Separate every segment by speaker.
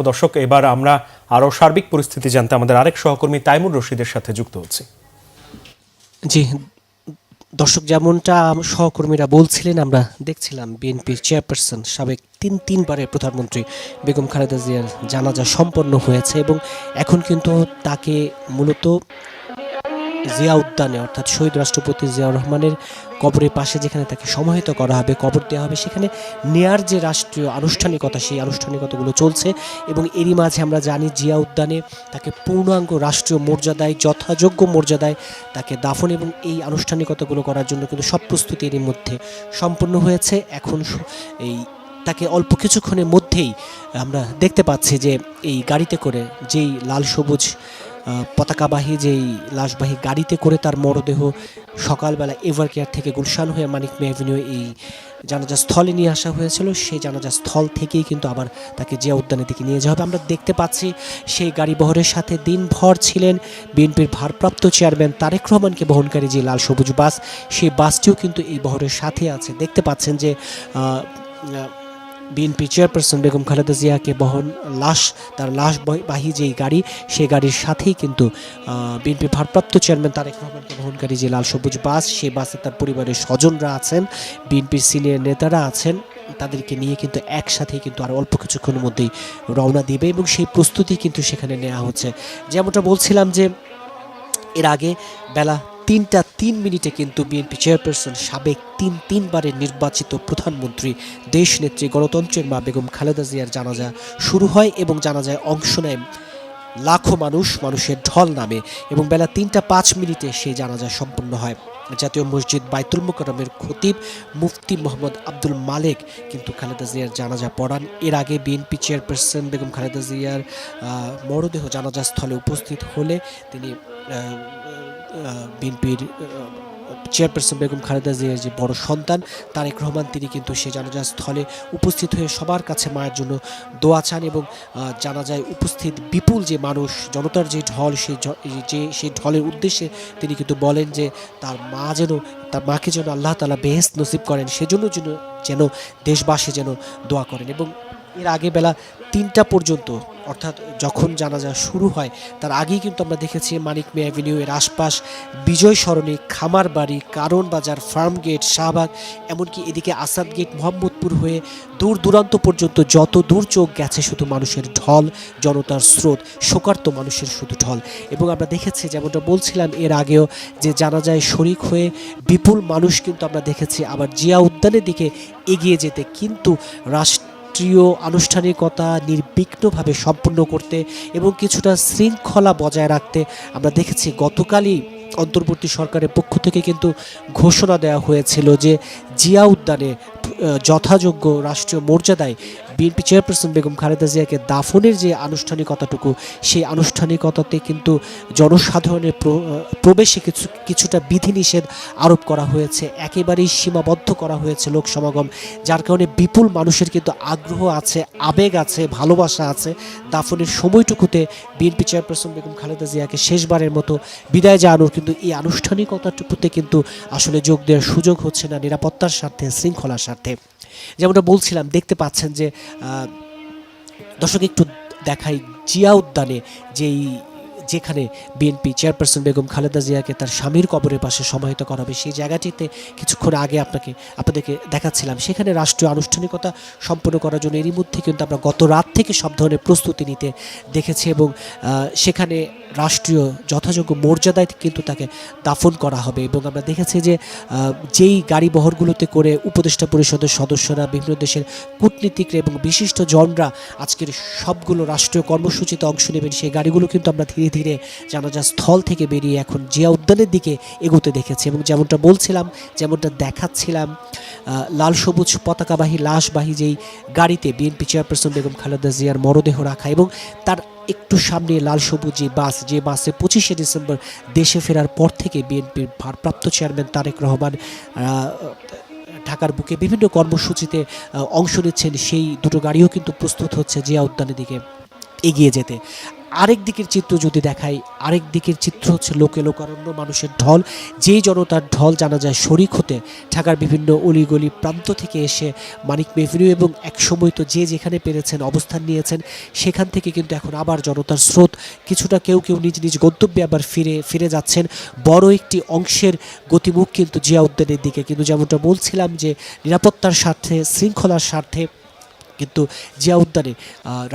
Speaker 1: দর্শক, এবার আমরা আরও সার্বিক পরিস্থিতি জানতে আমাদের আরেক সহকর্মী তাইমুর রশিদের সাথে যুক্ত হচ্ছি।
Speaker 2: জি দর্শক, যেমনটা সহকর্মীরা বলছিলেন, আমরা দেখছিলাম বিএনপির চেয়ারপারসন সাবেক তিনবারের প্রধানমন্ত্রী বেগম খালেদা জিয়ার জানাজা সম্পন্ন হয়েছে এবং এখন কিন্তু তাকে মূলত জিয়া উদ্যানে অর্থাৎ শহীদ রাষ্ট্রপতি জিয়াউর রহমানের কবরের পাশে যেখানে তাকে সমাহিত করা হবে, কবর দেওয়া হবে, সেখানে নেয়ার যে রাষ্ট্রীয় আনুষ্ঠানিকতা সেই আনুষ্ঠানিকতাগুলো চলছে। এবং এরই মাঝে আমরা জানি জিয়া উদ্যানে তাকে পূর্ণাঙ্গ রাষ্ট্রীয় মর্যাদায় যথাযোগ্য মর্যাদায় তাকে দাফন এবং এই আনুষ্ঠানিকতাগুলো করার জন্য কিন্তু সব প্রস্তুতি এরই মধ্যে সম্পন্ন হয়েছে। এখন এই তাকে অল্প কিছুক্ষণের মধ্যেই আমরা দেখতে পাচ্ছি যে এই গাড়িতে করে যেই লাল সবুজ পতাকাবাহী যেই লাশবাহী গাড়িতে করে তার মরদেহ সকালবেলা এভার কেয়ার থেকে গুলশান হয়ে মানিক মে অ্যাভিনিউ এই জানাজা স্থলে নিয়ে আসা হয়েছিল। সেই জানাজা স্থল থেকেই কিন্তু আবার তাকে জিয়া উদ্যানের দিকে নিয়ে যাওয়া হবে। আমরা দেখতে পাচ্ছি সেই গাড়ি বহরের সাথে দিনভর ছিলেন বিএনপির ভারপ্রাপ্ত চেয়ারম্যান তারেক রহমানকে বহনকারী যে লাল সবুজ বাস, সেই বাসটিও কিন্তু এই বহরের সাথে আছে। দেখতে পাচ্ছেন যে বিএনপি চেয়ারপারসন বেগম খালেদা জিয়াকে তার লাশবাহী যেই গাড়ি, সেই গাড়ির সাথেই কিন্তু বিএনপি ভারপ্রাপ্ত চেয়ারম্যান তারেক রহমানকে বহনকারী যে লাল সবুজ বাস, সেই বাসে তার পরিবারের স্বজনরা আছেন, বিএনপির সিনিয়র নেতারা আছেন। তাদেরকে নিয়ে কিন্তু একসাথেই কিন্তু আর অল্প কিছুক্ষণের মধ্যেই রওনা দিবে এবং সেই প্রস্তুতি কিন্তু সেখানে নেওয়া হচ্ছে। যেমনটা বলছিলাম যে এর আগে বেলা 3টা 3 মিনিটে কিন্তু বিএনপি চেয়ারপারসন সাবেক তিনবারের নির্বাচিত প্রধানমন্ত্রী দেশনেত্রী গণতন্ত্রের মা বেগম খালেদা জিয়ার জানাজা শুরু হয় এবং জানাজায় অংশ নেয় লাখো মানুষের ঢল নামে এবং বেলা 3টা 5 মিনিটে সেই জানাজা সম্পন্ন হয়। জাতীয় মসজিদ বাইতুল মোকাররমের খতিব মুফতি মোহাম্মদ আব্দুল মালেক কিন্তু খালেদা জিয়ার জানাজা পড়ান। এর আগে বিএনপি চেয়ারপারসন বেগম খালেদা জিয়ার মরদেহ জানাজা স্থলে উপস্থিত হলে তিনি বিএনপির চেয়ারপারসন বেগম খালেদা জিয়ার যে বড় সন্তান তারেক রহমান, তিনি কিন্তু সেই জানাজা স্থলে উপস্থিত হয়ে সবার কাছে মায়ের জন্য দোয়া চান এবং জানাজায় উপস্থিত বিপুল যে মানুষ জনতার যে ঢল, সেই ঢলের উদ্দেশ্যে তিনি কিন্তু বলেন যে তার মাকে যেন আল্লাহ তাআলা বেহেশত নসিব করেন, সেজন্য যেন দেশবাসী যেন দোয়া করেন। এবং এর আগে বেলা 3টা পর্যন্ত অর্থাৎ যখন জানাজা শুরু হয় তার আগেই কিন্তু আমরা দেখেছি মানিক মে অ্যাভিনিউ এর আশপাশ বিজয় সরণি, খামার বাড়ি, কারণ বাজার, ফার্ম গেট, শাহবাগ, এমনকি এদিকে আসাদ গেট, মোহাম্মদপুর হয়ে দূর দূরান্ত পর্যন্ত যত দূর চোখ গেছে শুধু মানুষের ঢল, জনতার স্রোত, শোকার্ত মানুষের শুধু ঢল। এবং আমরা দেখেছি যেমনটা বলছিলাম এর আগেও যে জানাজায় শরিক হয়ে বিপুল মানুষ কিন্তু আমরা দেখেছি আবার জিয়া উদ্যানের দিকে এগিয়ে যেতে, কিন্তু রাষ্ট্রীয় আনুষ্ঠানিকতা নির্বিঘ্নভাবে সম্পন্ন করতে এবং কিছুটা শৃঙ্খলা বজায় রাখতে আমরা দেখেছি গতকালই অন্তর্বর্তী সরকারের পক্ষ থেকে কিন্তু ঘোষণা দেওয়া হয়েছিল যে জিয়া উদ্যানে যথাযোগ্য রাষ্ট্রীয় মর্যাদায় বিএনপি চেয়ারপারসন বেগম খালেদা জিয়াকে দাফনের যে আনুষ্ঠানিকতাটুকু, সেই আনুষ্ঠানিকতাতে কিন্তু জনসাধারণের প্রবেশে কিছুটা বিধিনিষেধ আরোপ করা হয়েছে, একেবারেই সীমাবদ্ধ করা হয়েছে লোক সমাগম, যার কারণে বিপুল মানুষের কিন্তু আগ্রহ আছে, আবেগ আছে, ভালোবাসা আছে। দাফনের সময়টুকুতে বিএনপি চেয়ারপারসন বেগম খালেদা জিয়াকে শেষবারের মতো বিদায় জানানোর কিন্তু এই আনুষ্ঠানিকতাটুকুতে কিন্তু আসলে যোগ দেওয়ার সুযোগ হচ্ছে না নিরাপত্তার স্বার্থে, শৃঙ্খলার স্বার্থে। যেমনটা বলছিলাম, দেখতে পাচ্ছেন যে দর্শক একটু দেখাই জিয়া উদ্যানে যেখানে বিএনপি চেয়ারপারসন বেগম খালেদা জিয়াকে তার স্বামীর কবরের পাশে সমাহিত করা হবে, সেই জায়গাটিতে কিছুক্ষণ আগে আপনাদেরকে দেখাচ্ছিলাম। সেখানে রাষ্ট্রীয় আনুষ্ঠানিকতা সম্পন্ন করার জন্য এরই মধ্যে কিন্তু আমরা গত রাত থেকে সব ধরনের প্রস্তুতি নিতে দেখেছি এবং সেখানে রাষ্ট্রীয় যথাযোগ্য মর্যাদায় কিন্তু তাকে দাফন করা হবে। এবং আমরা দেখেছি যে যেই গাড়ি বহরগুলোতে করে উপদেষ্টা পরিষদের সদস্যরা, বিভিন্ন দেশের কূটনীতিকরা এবং বিশিষ্ট জনরা আজকের সবগুলো রাষ্ট্রীয় কর্মসূচিতে অংশ নেবেন, সেই গাড়িগুলো কিন্তু আমরা ধীরে ধীরে জানাজা স্থল থেকে বেরিয়ে এখন জিয়া উদ্যানের দিকে এগোতে দেখেছি। এবং যেমনটা বলছিলাম, যেমনটা দেখাচ্ছিলাম, লাল সবুজ পতাকাবাহী লাশবাহী যেই গাড়িতে বিএনপি চেয়ারপারসন বেগম খালেদা জিয়ার মরদেহ রাখা এবং তার একটু সামনে লাল সবুজ যে বাসে 25শে ডিসেম্বর দেশে ফেরার পর থেকে বিএনপির ভারপ্রাপ্ত চেয়ারম্যান তারেক রহমান ঢাকার বুকে বিভিন্ন কর্মসূচিতে অংশ নিচ্ছেন, সেই দুটো গাড়িও কিন্তু প্রস্তুত হচ্ছে জিয়া উদ্যানের দিকে এগিয়ে যেতে। আরেক দিকের চিত্র যদি দেখাই, আরেক দিকের চিত্র হচ্ছে লোকে লোকারণ্য, মানুষের ঢল, যেই জনতার ঢল জানা যায় শরিক হতে ঢাকার বিভিন্ন অলিগলি প্রান্ত থেকে এসে মানিক এভিনিউ এবং একসময় তো যে যেখানে পেরেছেন অবস্থান নিয়েছেন, সেখান থেকে কিন্তু এখন আবার জনতার স্রোত কিছুটা, কেউ কেউ নিজ নিজ গন্তব্যে আবার ফিরে যাচ্ছেন। বড় একটি অংশের গতিমুখ কিন্তু জিয়া উদ্যানের দিকে, কিন্তু যেমনটা বলছিলাম যে নিরাপত্তার স্বার্থে, শৃঙ্খলার স্বার্থে কিন্তু জিয়া উদ্যানে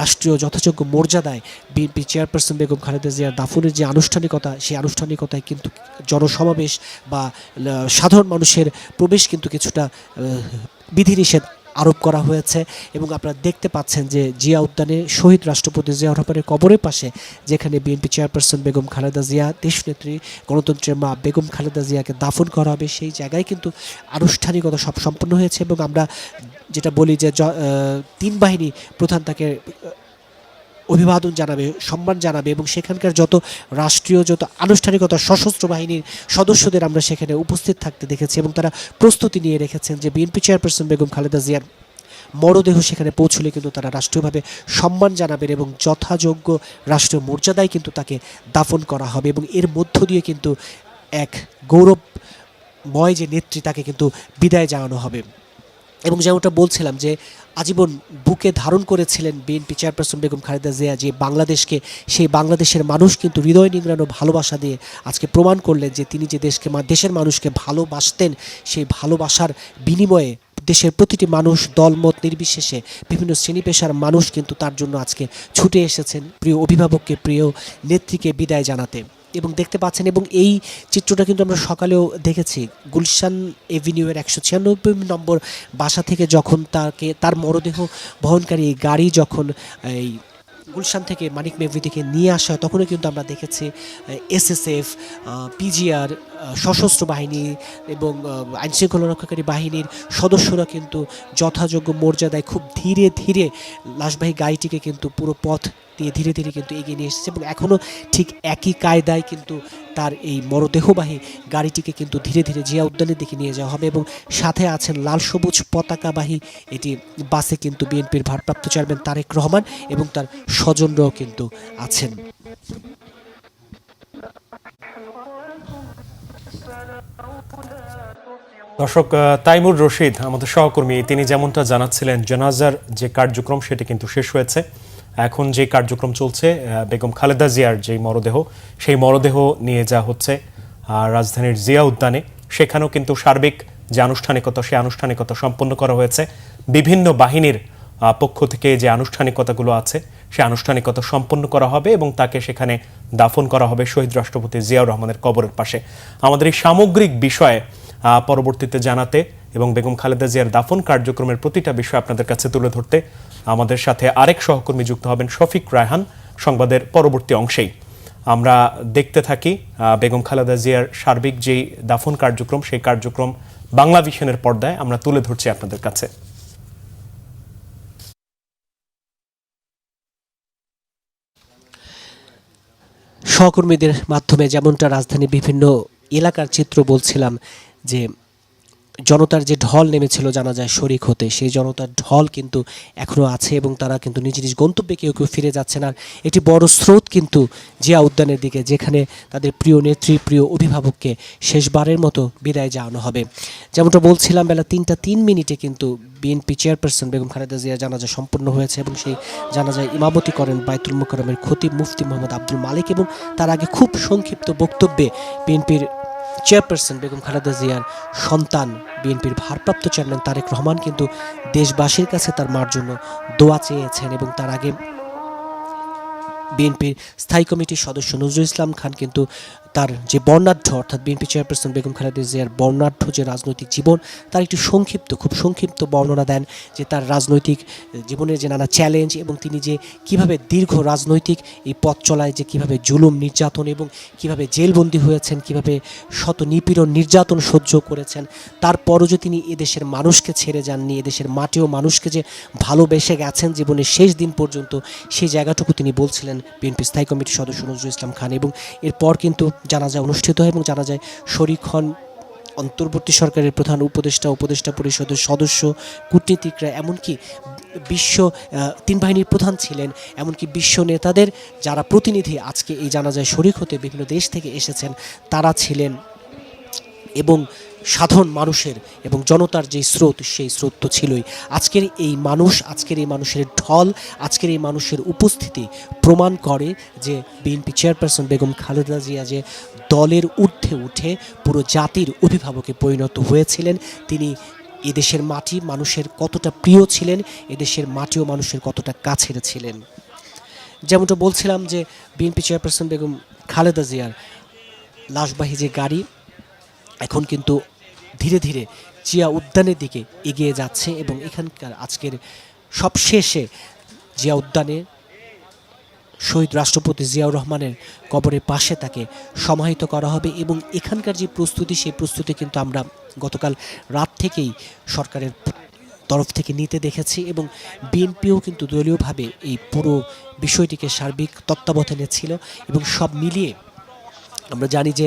Speaker 2: রাষ্ট্রীয় যথাযোগ্য মর্যাদায় বিএনপি চেয়ারপারসন বেগম খালেদা জিয়ার দাফনের যে আনুষ্ঠানিকতা, সেই আনুষ্ঠানিকতায় কিন্তু জনসমাবেশ বা সাধারণ মানুষের প্রবেশ কিন্তু কিছুটা বিধিনিষেধ আরোপ করা হয়েছে। এবং আপনারা দেখতে পাচ্ছেন যে জিয়া উদ্যানে শহীদ রাষ্ট্রপতি জিয়াউর রহমানের কবরের পাশে, যেখানে বিএনপি চেয়ারপারসন বেগম খালেদা জিয়া, দেশনেত্রী, গণতন্ত্রের মা বেগম খালেদা জিয়াকে দাফন করা হবে, সেই জায়গায় কিন্তু আনুষ্ঠানিকতা সব সম্পন্ন হয়েছে। এবং আমরা যেটা বলি যে তিন বাহিনী প্রধান তাকে অভিবাদন জানাবে, সম্মান জানাবে, এবং সেখানকার যত রাষ্ট্রীয় যত আনুষ্ঠানিকতা সশস্ত্র বাহিনীর সদস্যদের আমরা সেখানে উপস্থিত থাকতে দেখেছি। এবং তারা প্রস্তুতি নিয়ে রেখেছেন যে বিএনপি চেয়ারপারসন বেগম খালেদা জিয়ার মরদেহ সেখানে পৌঁছলে কিন্তু তারা রাষ্ট্রীয়ভাবে সম্মান জানাবেন এবং যথাযোগ্য রাষ্ট্রীয় মর্যাদায় কিন্তু তাকে দাফন করা হবে। এবং এর মধ্য দিয়ে কিন্তু এক গৌরবময় যে নেত্রী, তাকে কিন্তু বিদায় জানানো হবে। এবং যেমনটা বলছিলাম যে আজীবন বুকে ধারণ করেছিলেন বিএনপি চেয়ারপারসন বেগম খালেদা জিয়া যে বাংলাদেশকে, সেই বাংলাদেশের মানুষ কিন্তু হৃদয় নিংড়ানো ভালোবাসা দিয়ে আজকে প্রমাণ করলেন যে তিনি যে দেশের মানুষকে ভালোবাসতেন, সেই ভালোবাসার বিনিময়ে দেশের প্রতিটি মানুষ, দলমত নির্বিশেষে বিভিন্ন শ্রেণী পেশার মানুষ কিন্তু তার জন্য আজকে ছুটে এসেছেন প্রিয় অভিভাবককে, প্রিয় নেত্রীকে বিদায় জানাতে। এবং দেখতে পাচ্ছেন, এবং এই চিত্রটা কিন্তু আমরা সকালেও দেখেছি, গুলশান এভিনিউয়ের 196 নম্বর বাসা থেকে যখন তার মরদেহ বহনকারী গাড়ি যখন এই গুলশান থেকে মানিক মেভিনিউ থেকে নিয়ে আসা হয়, তখনও কিন্তু আমরা দেখেছি এসএসএফ, পিজিআর, সশস্ত্র বাহিনী এবং আইনশৃঙ্খলা রক্ষাকারী বাহিনীর সদস্যরা কিন্তু যথাযোগ্য মর্যাদায় খুব ধীরে ধীরে লাশবাহী গাড়িটিকে কিন্তু পুরো পথ দিয়ে ধীরে ধীরে কিন্তু এগিয়ে নিয়ে এসেছে। এবং এখনও ঠিক একই কায়দায় কিন্তু তার এই মরদেহবাহী গাড়িটিকে কিন্তু ধীরে ধীরে জিয়া উদ্যানের দিকে নিয়ে যাওয়া হবে। এবং সাথে আছেন লাল সবুজ পতাকাবাহী এটি বাসে কিন্তু বিএনপির ভারপ্রাপ্ত চেয়ারম্যান তারেক রহমান এবং তার স্বজনরাও কিন্তু আছেন।
Speaker 1: দর্শক, তাইমুর রশিদ আমাদের সহকর্মী, তিনি যেমনটা জানাচ্ছিলেন, জানাজার যে কার্যক্রম সেটি কিন্তু শেষ হয়েছে। এখন যে কার্যক্রম চলছে, বেগম খালেদা জিয়ার যে মরদেহ, সেই মরদেহ নিয়ে যাওয়া হচ্ছে রাজধানীর জিয়া উদ্যানে। সেখানেও কিন্তু সার্বিক যে আনুষ্ঠানিকতা, সেই আনুষ্ঠানিকতা সম্পন্ন করা হয়েছে। বিভিন্ন বাহিনীর পক্ষ থেকে যে আনুষ্ঠানিকতাগুলো আছে, সেই আনুষ্ঠানিকতা সম্পন্ন করা হবে এবং তাকে সেখানে দাফন করা হবে শহীদ রাষ্ট্রপতি জিয়াউর রহমানের কবরের পাশে। আমাদের এই সামগ্রিক বিষয়ে পরবর্তীতে জানাতে এবং বেগম খালেদা জিয়ার দাফন কার্যক্রমের প্রতিটা বিষয় আপনাদের কাছে তুলে ধরতে আমাদের সাথে আরেক সহকর্মী যুক্ত হবেন, শফিক রায়হান, সংবাদের পরবর্তী অংশেই। আমরা দেখতে থাকি বেগম খালেদা জিয়ার সার্বিক যেই দাফন কার্যক্রম, সেই কার্যক্রম বাংলা ভিশনের পর্দায় আমরা তুলে ধরছি আপনাদের কাছে।
Speaker 2: সহকর্মীদের মাধ্যমে যেমনটা রাজধানীর বিভিন্ন এলাকার চিত্র বলছিলাম যে জনতার যে ঢল নেমেছিল জানা যায় শরিক হতে, সেই জনতার ঢল কিন্তু এখনও আছে এবং তারা কিন্তু নিজ নিজ গন্তব্যে কেউ কেউ ফিরে যাচ্ছেন। আর একটি বড় স্রোত কিন্তু জিয়া উদ্যানের দিকে, যেখানে তাদের প্রিয় নেত্রী, প্রিয় অভিভাবককে শেষবারের মতো বিদায় জানানো হবে। যেমনটা বলছিলাম, বেলা 3টা 3 মিনিটে কিন্তু বিএনপি চেয়ারপারসন বেগম খালেদা জিয়া জানাজা সম্পন্ন হয়েছে এবং সেই জানাজায় ইমামতি করেন বায়তুল মোকাররমের খতিব মুফতি মোহাম্মদ আব্দুল মালিক। এবং তার আগে খুব সংক্ষিপ্ত বক্তব্যে বিএনপির চেয়ারপারসন বেগম খালেদা জিয়ার সন্তান, বিএনপির ভারপ্রাপ্ত চেয়ারম্যান তারেক রহমান কিন্তু দেশবাসীর কাছে তার মার জন্য দোয়া চেয়েছেন। এবং তার আগে বিএনপির স্থায়ী কমিটির সদস্য নজরুল ইসলাম খান কিন্তু তার যে বর্ণাঢ্য, অর্থাৎ বিএনপি চেয়ারপারসন বেগম খালেদা জিয়ার বর্ণাঢ্য যে রাজনৈতিক জীবন, তার একটি খুব সংক্ষিপ্ত বর্ণনা দেন যে তার রাজনৈতিক জীবনের যে নানা চ্যালেঞ্জ এবং তিনি যে কিভাবে দীর্ঘ রাজনৈতিক এই পথ চলায় যে কিভাবে জুলুম নির্যাতন এবং কিভাবে জেলবন্দি হয়েছেন, কিভাবে শত নিপীড়ন নির্যাতন সহ্য করেছেন, তারপরও যে তিনি এদেশের মানুষকে ছেড়ে যাননি, এদেশের মাটিও মানুষকে যে ভালোবেসে গেছেন জীবনের শেষ দিন পর্যন্ত, সেই জায়গাটুকু তিনি বলছিলেন বিএনপি স্থায়ী কমিটির সদস্য নজরুল ইসলাম খান। এবং এরপর কিন্তু জানাজা অনুষ্ঠিত হয় এবং জানাজায় শরিক হন অন্তর্বর্তী সরকারের প্রধান উপদেষ্টা, উপদেষ্টা পরিষদের সদস্য, কূটনীতিকরা, এমনকি বিশ্ব 3 বাহিনীর প্রধান ছিলেন, এমনকি বিশ্ব নেতাদের যারা প্রতিনিধি আজকে এই জানাজায় শরিক হতে বিভিন্ন দেশ থেকে এসেছেন তারা ছিলেন। এবং সাধারণ মানুষের এবং জনতার যে স্রোত, সেই স্রোত তো ছিলই। আজকের এই মানুষ, আজকের এই মানুষের ঢল, আজকের এই মানুষের উপস্থিতি প্রমাণ করে যে বিএনপি চেয়ারপারসন বেগম খালেদা জিয়া যে দলের ঊর্ধ্বে উঠে পুরো জাতির অভিভাবকে পরিণত হয়েছিলেন। তিনি এদেশের মাটি মানুষের কতটা প্রিয় ছিলেন, এদেশের মাটিও মানুষের কতটা কাছের ছিলেন। যেমনটা বলছিলাম যে বিএনপি চেয়ারপারসন বেগম খালেদা জিয়ার লাশবাহী যে গাড়ি এখন কিন্তু ধীরে ধীরে জিয়া উদ্যানের দিকে এগিয়ে যাচ্ছে এবং এখানকার আজকের সবশেষে জিয়া উদ্যানে শহীদ রাষ্ট্রপতি জিয়াউর রহমানের কবরের পাশে তাকে সমাহিত করা হবে। এবং এখানকার যে প্রস্তুতি, সেই প্রস্তুতি কিন্তু আমরা গতকাল রাত থেকেই সরকারের তরফ থেকে নিতে দেখেছি এবং বিএনপিও কিন্তু দলীয়ভাবে এই পুরো বিষয়টিকে সার্বিক তত্ত্বাবধানে ছিল। এবং সব মিলিয়ে আমরা জানি যে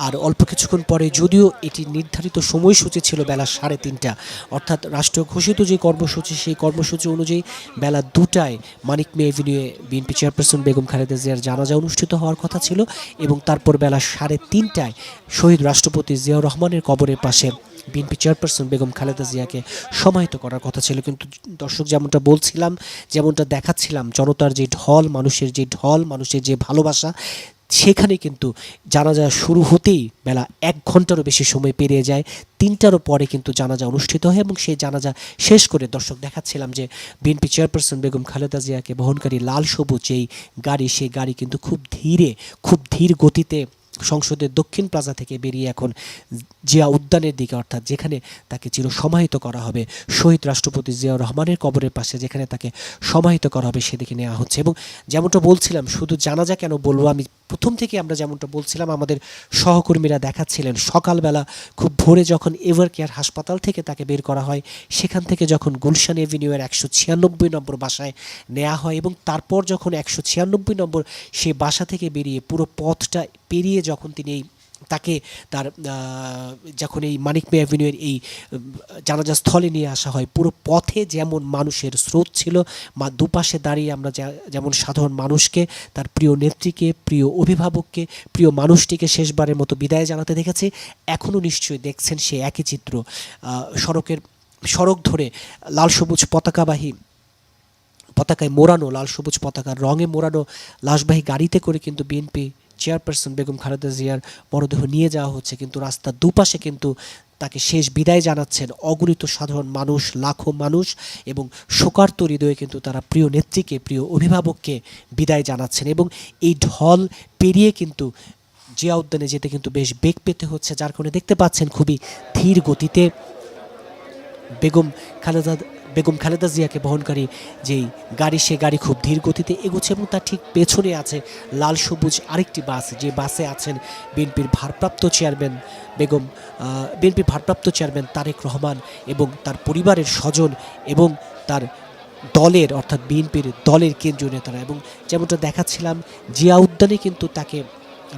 Speaker 2: আর অল্প কিছুক্ষণ পরে, যদিও এটি নির্ধারিত সময়সূচি ছিল বেলা 3:30, অর্থাৎ রাষ্ট্র ঘোষিত যে কর্মসূচি, সেই কর্মসূচি অনুযায়ী বেলা 2টায় মানিক মে এভিনিউয়ে বিএনপি চেয়ারপারসন বেগম খালেদা জিয়ার জানাজা অনুষ্ঠিত হওয়ার কথা ছিল এবং তারপর বেলা 3:30টায় শহীদ রাষ্ট্রপতি জিয়াউর রহমানের কবরের পাশে বিএনপি চেয়ারপারসন বেগম খালেদা জিয়াকে সমাহিত করার কথা ছিল। কিন্তু দর্শক, যেমনটা বলছিলাম, যেমনটা দেখাচ্ছিলাম, জনতার যে ঢল, মানুষের যে ঢল, মানুষের যে ভালোবাসা, সেখানে কিন্তু জানাজা শুরু হতেই বেলা 1 ঘন্টারও বেশি সময় পেরিয়ে যায়। 3টারও পরে কিন্তু জানাজা অনুষ্ঠিত হয় এবং সেই জানাজা শেষ করে দর্শক দেখাচ্ছিলাম যে বিএনপি চেয়ারপারসন বেগম খালেদা জিয়াকে বহনকারী লাল সবুজ যেই গাড়ি, সেই গাড়ি কিন্তু খুব ধীর গতিতে সংসদের দক্ষিণ প্লাজা থেকে বেরিয়ে এখন জিয়া উদ্যানের দিকে, অর্থাৎ যেখানে তাকে চিরসমাহিত করা হবে, শহীদ রাষ্ট্রপতি জিয়াউর রহমানের কবরের পাশে যেখানে তাকে সমাহিত করা হবে, সেদিকে নেওয়া হচ্ছে। এবং যেমনটা বলছিলাম, শুধু জানাজা কেন বলবো, আমি প্রথম থেকে আমরা যেমনটা বলছিলাম, আমাদের সহকর্মীরা দেখাচ্ছিলেন সকালবেলা খুব ভোরে যখন এভার কেয়ার হাসপাতাল থেকে তাকে বের করা হয়, সেখান থেকে যখন গুলশান এভিনিউয়ের 196 নম্বর বাসায় নেওয়া হয় এবং তারপর যখন 196 নম্বর সে বাসা থেকে বেরিয়ে পুরো পথটা পেরিয়ে যখন তিনি তাকে তার যখন এই মানিক মে অ্যাভিনিউয়ের এই জানাজা স্থলে নিয়ে আসা হয়, পুরো পথে যেমন মানুষের স্রোত ছিল, দুপাশে দাঁড়িয়ে আমরা যেমন সাধারণ মানুষকে, তার প্রিয় নেত্রীকে, প্রিয় অভিভাবককে, প্রিয় মানুষটিকে শেষবারের মতো বিদায় জানাতে দেখেছি, এখনও নিশ্চয়ই দেখছেন সে একই চিত্র। সড়ক ধরে লাল সবুজ পতাকায় মোড়ানো, লাল সবুজ পতাকার রঙে মোড়ানো লাশবাহী গাড়িতে করে কিন্তু বিএনপি চেয়ারপারসন বেগম খালেদা জিয়ার মরদেহ নিয়ে যাওয়া হচ্ছে। কিন্তু রাস্তার দুপাশে কিন্তু তাকে শেষ বিদায় জানাচ্ছেন অগণিত সাধারণ মানুষ, লাখো মানুষ, এবং শোকার্ত হৃদয়ে কিন্তু তারা প্রিয় নেত্রীকে, প্রিয় অভিভাবককে বিদায় জানাচ্ছেন। এবং এই ঢল পেরিয়ে কিন্তু জিয়া উদ্যানে যেতে কিন্তু বেশ বেগ পেতে হচ্ছে, যার কারণে দেখতে পাচ্ছেন খুবই ধীর গতিতে বেগম খালেদা জিয়াকে বহনকারী যেই গাড়ি, সে গাড়ি খুব ধীর গতিতে এগোচ্ছে এবং তার ঠিক পেছনে আছে লাল সবুজ আরেকটি বাস, যে বাসে আছেন বিএনপির ভারপ্রাপ্ত চেয়ারম্যান তারেক রহমান এবং তার পরিবারের স্বজন এবং তার দলের, অর্থাৎ বিএনপির দলের কেন্দ্রীয় নেতারা। এবং যেমনটা দেখাচ্ছিলাম, জিয়া উদ্যানে কিন্তু তাকে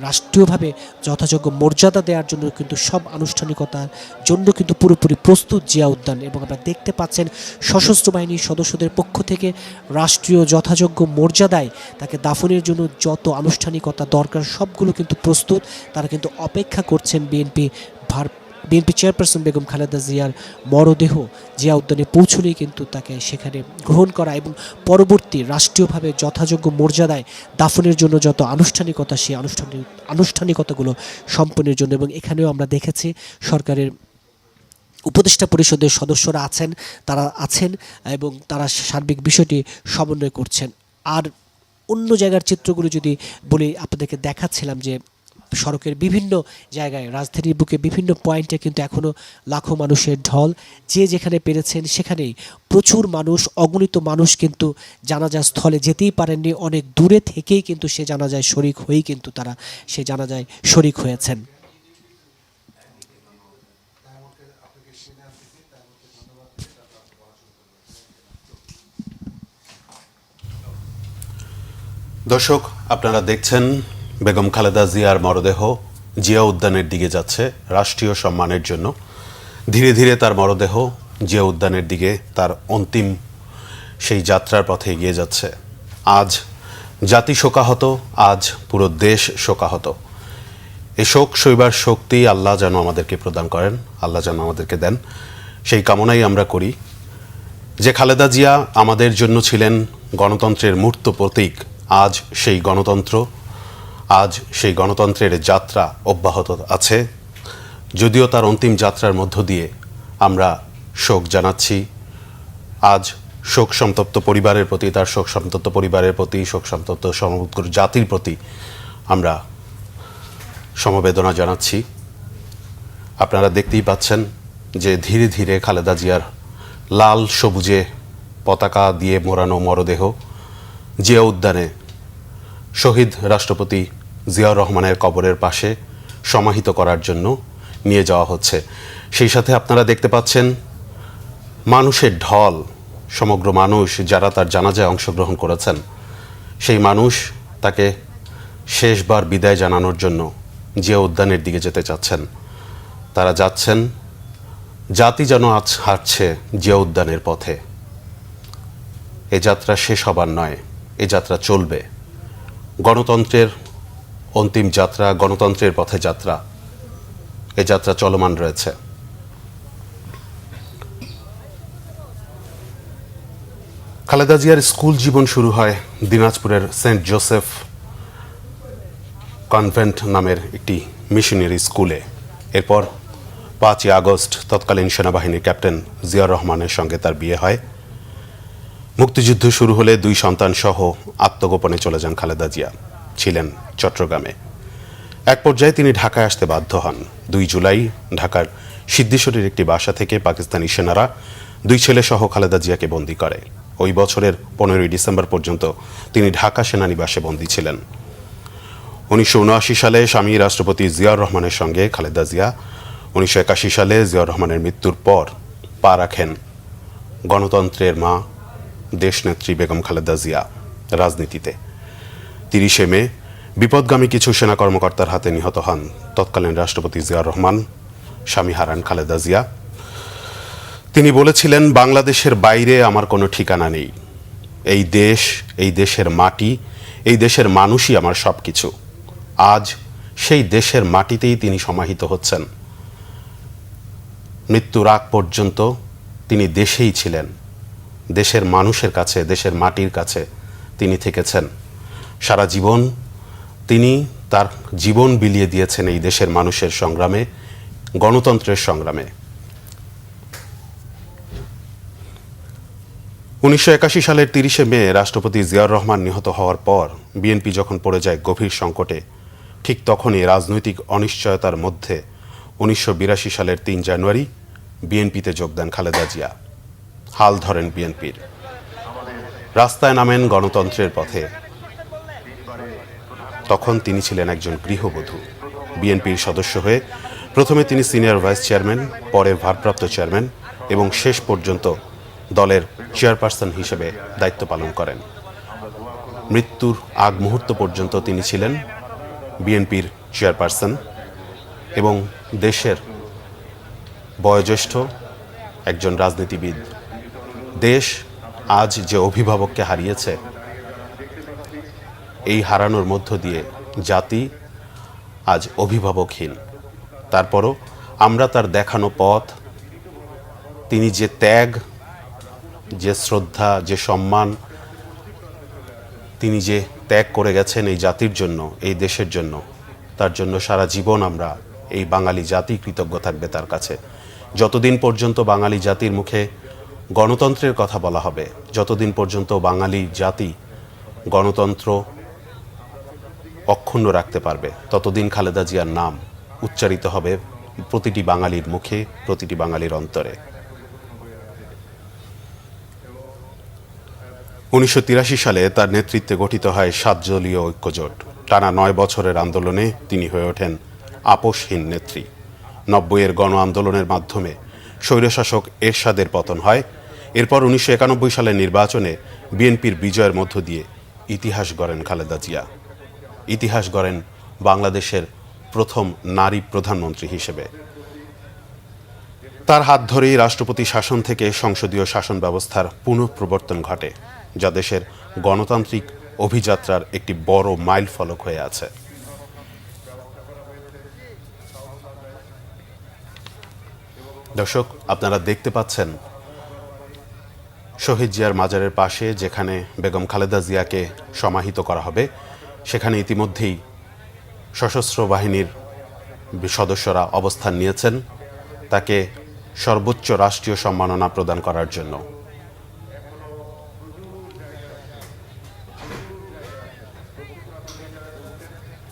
Speaker 2: রাষ্ট্রীয়ভাবে যথাযোগ্য মর্যাদা দেওয়ার জন্য কিন্তু সব আনুষ্ঠানিকতার জন্য কিন্তু পুরোপুরি প্রস্তুত জিয়া উদ্যান। এবং আপনারা দেখতে পাচ্ছেন সশস্ত্র বাহিনীর সদস্যদের পক্ষ থেকে রাষ্ট্রীয় যথাযোগ্য মর্যাদায় তাকে দাফনের জন্য যত আনুষ্ঠানিকতা দরকার সবগুলো কিন্তু প্রস্তুত। তারা কিন্তু অপেক্ষা করছেন বিএনপি চেয়ারপারসন বেগম খালেদা জিয়ার মরদেহ জিয়া উদ্যানে পৌঁছলেই কিন্তু তাকে সেখানে গ্রহণ করা এবং পরবর্তী রাষ্ট্রীয়ভাবে যথাযোগ্য মর্যাদায় দাফনের জন্য যত আনুষ্ঠানিকতা, সেই আনুষ্ঠানিকতাগুলো সম্পন্নের জন্য। এবং এখানেও আমরা দেখেছি সরকারের উপদেষ্টা পরিষদের সদস্যরা আছেন এবং তারা সার্বিক বিষয়টি সমন্বয় করছেন। আর অন্য জায়গার চিত্রগুলো যদি বলি, আপনাদেরকে দেখাচ্ছিলাম যে সড়কের বিভিন্ন জায়গায়, রাজধানীর বুকে বিভিন্ন পয়েন্টে কিন্তু এখনও লাখো মানুষের ঢল, যে যেখানে পেরেছেন সেখানেই প্রচুর মানুষ, অগণিত মানুষ কিন্তু জানাজা স্থলে যেতেই পারেননি, অনেক দূরে থেকেই কিন্তু সে জানাজায় শরিক হয়েই কিন্তু তারা সে জানাজায় শরিক হয়েছেন।
Speaker 3: দর্শক, আপনারা দেখছেন বেগম খালেদা জিয়ার মরদেহ জিয়া উদ্যানের দিকে যাচ্ছে রাষ্ট্রীয় সম্মানের জন্য। ধীরে ধীরে তার মরদেহ জিয়া উদ্যানের দিকে তার অন্তিম সেই যাত্রার পথে এগিয়ে যাচ্ছে। আজ জাতি শোকাহত, আজ পুরো দেশ শোকাহত। এই শোক সইবার শক্তি আল্লাহ যেন আমাদেরকে প্রদান করেন, আল্লাহ যেন আমাদেরকে দেন, সেই কামনাই আমরা করি। যে খালেদা জিয়া আমাদের জন্য ছিলেন গণতন্ত্রের মূর্ত প্রতীক, আজ সেই গণতন্ত্রের যাত্রা অব্যাহত আছে। যদিও তার অন্তিম যাত্রার মধ্য দিয়ে আমরা শোক জানাচ্ছি। আজ শোক সন্তপ্ত পরিবারের প্রতি, তার শোক সন্তপ্ত পরিবারের প্রতি, শোক সন্তপ্ত সমগ্র জাতির প্রতি আমরা সমবেদনা জানাচ্ছি। আপনারা দেখতেই পাচ্ছেন যে ধীরে ধীরে খালেদা জিয়ার লাল সবুজে পতাকা দিয়ে মোড়ানো মরদেহ জিয়া উদ্যানে শহীদ রাষ্ট্রপতি জিয়াউর রহমানের কবরের পাশে সমাহিত করার জন্য নিয়ে যাওয়া হচ্ছে। সেই সাথে আপনারা দেখতে পাচ্ছেন মানুষের ঢল, সমগ্র মানুষ যারা তার জানাজায় অংশগ্রহণ করেছেন, সেই মানুষ তাকে শেষবার বিদায় জানানোর জন্য জিয়া উদ্যানের দিকে যেতে চাচ্ছেন। তারা যাচ্ছেন, জাতি যেন আজ হাঁটছে জিয়া উদ্যানের পথে। এ যাত্রা শেষ হবার নয়, এ যাত্রা চলবে। গণতন্ত্রের অন্তিম যাত্রা, গণতন্ত্রের পথে যাত্রা, এ যাত্রা চলমান রয়েছে। খালেদা জিয়ার স্কুল জীবন শুরু হয় দিনাজপুরের সেন্ট জোসেফ কনভেন্ট নামের একটি মিশনারি স্কুলে। এরপর 5ই আগস্ট তৎকালীন সেনাবাহিনীর ক্যাপ্টেন জিয়াউর রহমানের সঙ্গে তার বিয়ে হয়। মুক্তিযুদ্ধ শুরু হলে 2 সন্তান সহ আত্মগোপনে চলে যান খালেদা জিয়া, ছিলেন চট্টগ্রামে। এক পর্যায়ে তিনি ঢাকায় আসতে বাধ্য হন। 2 জুলাই ঢাকার সিদ্ধেশ্বরীর একটি বাসা থেকে পাকিস্তানি সেনারা 2 ছেলে সহ খালেদা জিয়াকে বন্দী করে। ওই বছরের 15ই ডিসেম্বর পর্যন্ত তিনি ঢাকা সেনানিবাসে বন্দী ছিলেন। 1979 সালে স্বামী রাষ্ট্রপতি জিয়াউর রহমানের সঙ্গে খালেদা জিয়া 1981 সালে জিয়াউর রহমানের মৃত্যুর পর পা রাখেন গণতন্ত্রের মা দেশনেত্রী বেগম খালেদা জিয়া রাজনীতিতে। 30 মে বিপদগামী কিছু সেনা কর্মকর্তার হাতে নিহত হন তৎকালীন রাষ্ট্রপতি জিয়াউর রহমান, স্বামী হারান খালেদা জিয়া। তিনি বলেছিলেন, বাংলাদেশের বাইরে আমার কোনো ঠিকানা নেই। এই দেশ, এই দেশের মাটি, এই দেশের মানুষই আমার সব কিছু। আজ সেই দেশের মাটিতেই তিনি সমাহিত হচ্ছেন। মৃত্যুর আগ পর্যন্ত তিনি দেশেই ছিলেন, দেশের মানুষের কাছে, দেশের মাটির কাছে তিনি থেকেছেন। সারা জীবন তিনি তার জীবন বিলিয়ে দিয়েছেন এই দেশের মানুষের সংগ্রামে, গণতন্ত্রের সংগ্রামে। 1981 সালের 30 মে রাষ্ট্রপতি জিয়াউর রহমান নিহত হওয়ার পর বিএনপি যখন পড়ে যায় গভীর সংকটে, ঠিক তখনই রাজনৈতিক অনিশ্চয়তার মধ্যে 1982 সালের 3 জানুয়ারি বিএনপিতে যোগ দেন খালেদা জিয়া। হাল ধরেন বিএনপির, রাস্তায় নামেন গণতন্ত্রের পথে। তখন তিনি ছিলেন একজন গৃহবধূ। বিএনপির সদস্য হয়ে প্রথমে তিনি সিনিয়র ভাইস চেয়ারম্যান, পরে ভারপ্রাপ্ত চেয়ারম্যান এবং শেষ পর্যন্ত দলের চেয়ারপারসন হিসেবে দায়িত্ব পালন করেন। মৃত্যুর আগ মুহূর্ত পর্যন্ত তিনি ছিলেন বিএনপির চেয়ারপারসন এবং দেশের বয়োজ্যেষ্ঠ একজন রাজনীতিবিদ। দেশ আজ যে অভিভাবককে হারিয়েছে, এই হারানোর মধ্য দিয়ে জাতি আজ অভিভাবকহীন। তারপরও আমরা তার দেখানো পথ, তিনি যে ত্যাগ, যে শ্রদ্ধা, যে সম্মান তিনি যে ত্যাগ করে গেছেন এই জাতির জন্য, এই দেশের জন্য, তার জন্য সারা জীবন আমরা এই বাঙালি জাতি কৃতজ্ঞ থাকবে তার কাছে। যতদিন পর্যন্ত বাঙালি জাতির মুখে গণতন্ত্রের কথা বলা হবে, যতদিন পর্যন্ত বাঙালি জাতি গণতন্ত্র অক্ষুণ্ণ রাখতে পারবে, ততদিন খালেদা জিয়ার নাম উচ্চারিত হবে প্রতিটি বাঙালির মুখে, প্রতিটি বাঙালির অন্তরে। 1983 সালে তার নেতৃত্বে গঠিত হয় 7 দলীয় ঐক্যজোট। টানা 9 বছরের আন্দোলনে তিনি হয়ে ওঠেন আপোষহীন নেত্রী। 90-এর গণ আন্দোলনের মাধ্যমে স্বৈরশাসক এরশাদের পতন হয়। এরপর 1991 সালের নির্বাচনে বিএনপির বিজয়ের মধ্য দিয়ে ইতিহাস গড়েন খালেদা জিয়া। ইতিহাস গড়েন বাংলাদেশের প্রথম নারী প্রধানমন্ত্রী হিসেবে। তার হাত ধরেই রাষ্ট্রপতি শাসন থেকে সংসদীয় শাসন ব্যবস্থার পুনঃপ্রবর্তন ঘটে, যা দেশের গণতান্ত্রিক অভিযাত্রার একটি বড় মাইল ফলক হয়ে আছে। দর্শক, আপনারা দেখতে পাচ্ছেন শহীদ জিয়ার মাজারের পাশে যেখানে বেগম খালেদা জিয়াকে সমাহিত করা হবে, সেখানে ইতিমধ্যেই সশস্ত্র বাহিনীর সদস্যরা অবস্থান নিয়েছেন তাকে সর্বোচ্চ রাষ্ট্রীয় সম্মাননা প্রদান করার জন্য।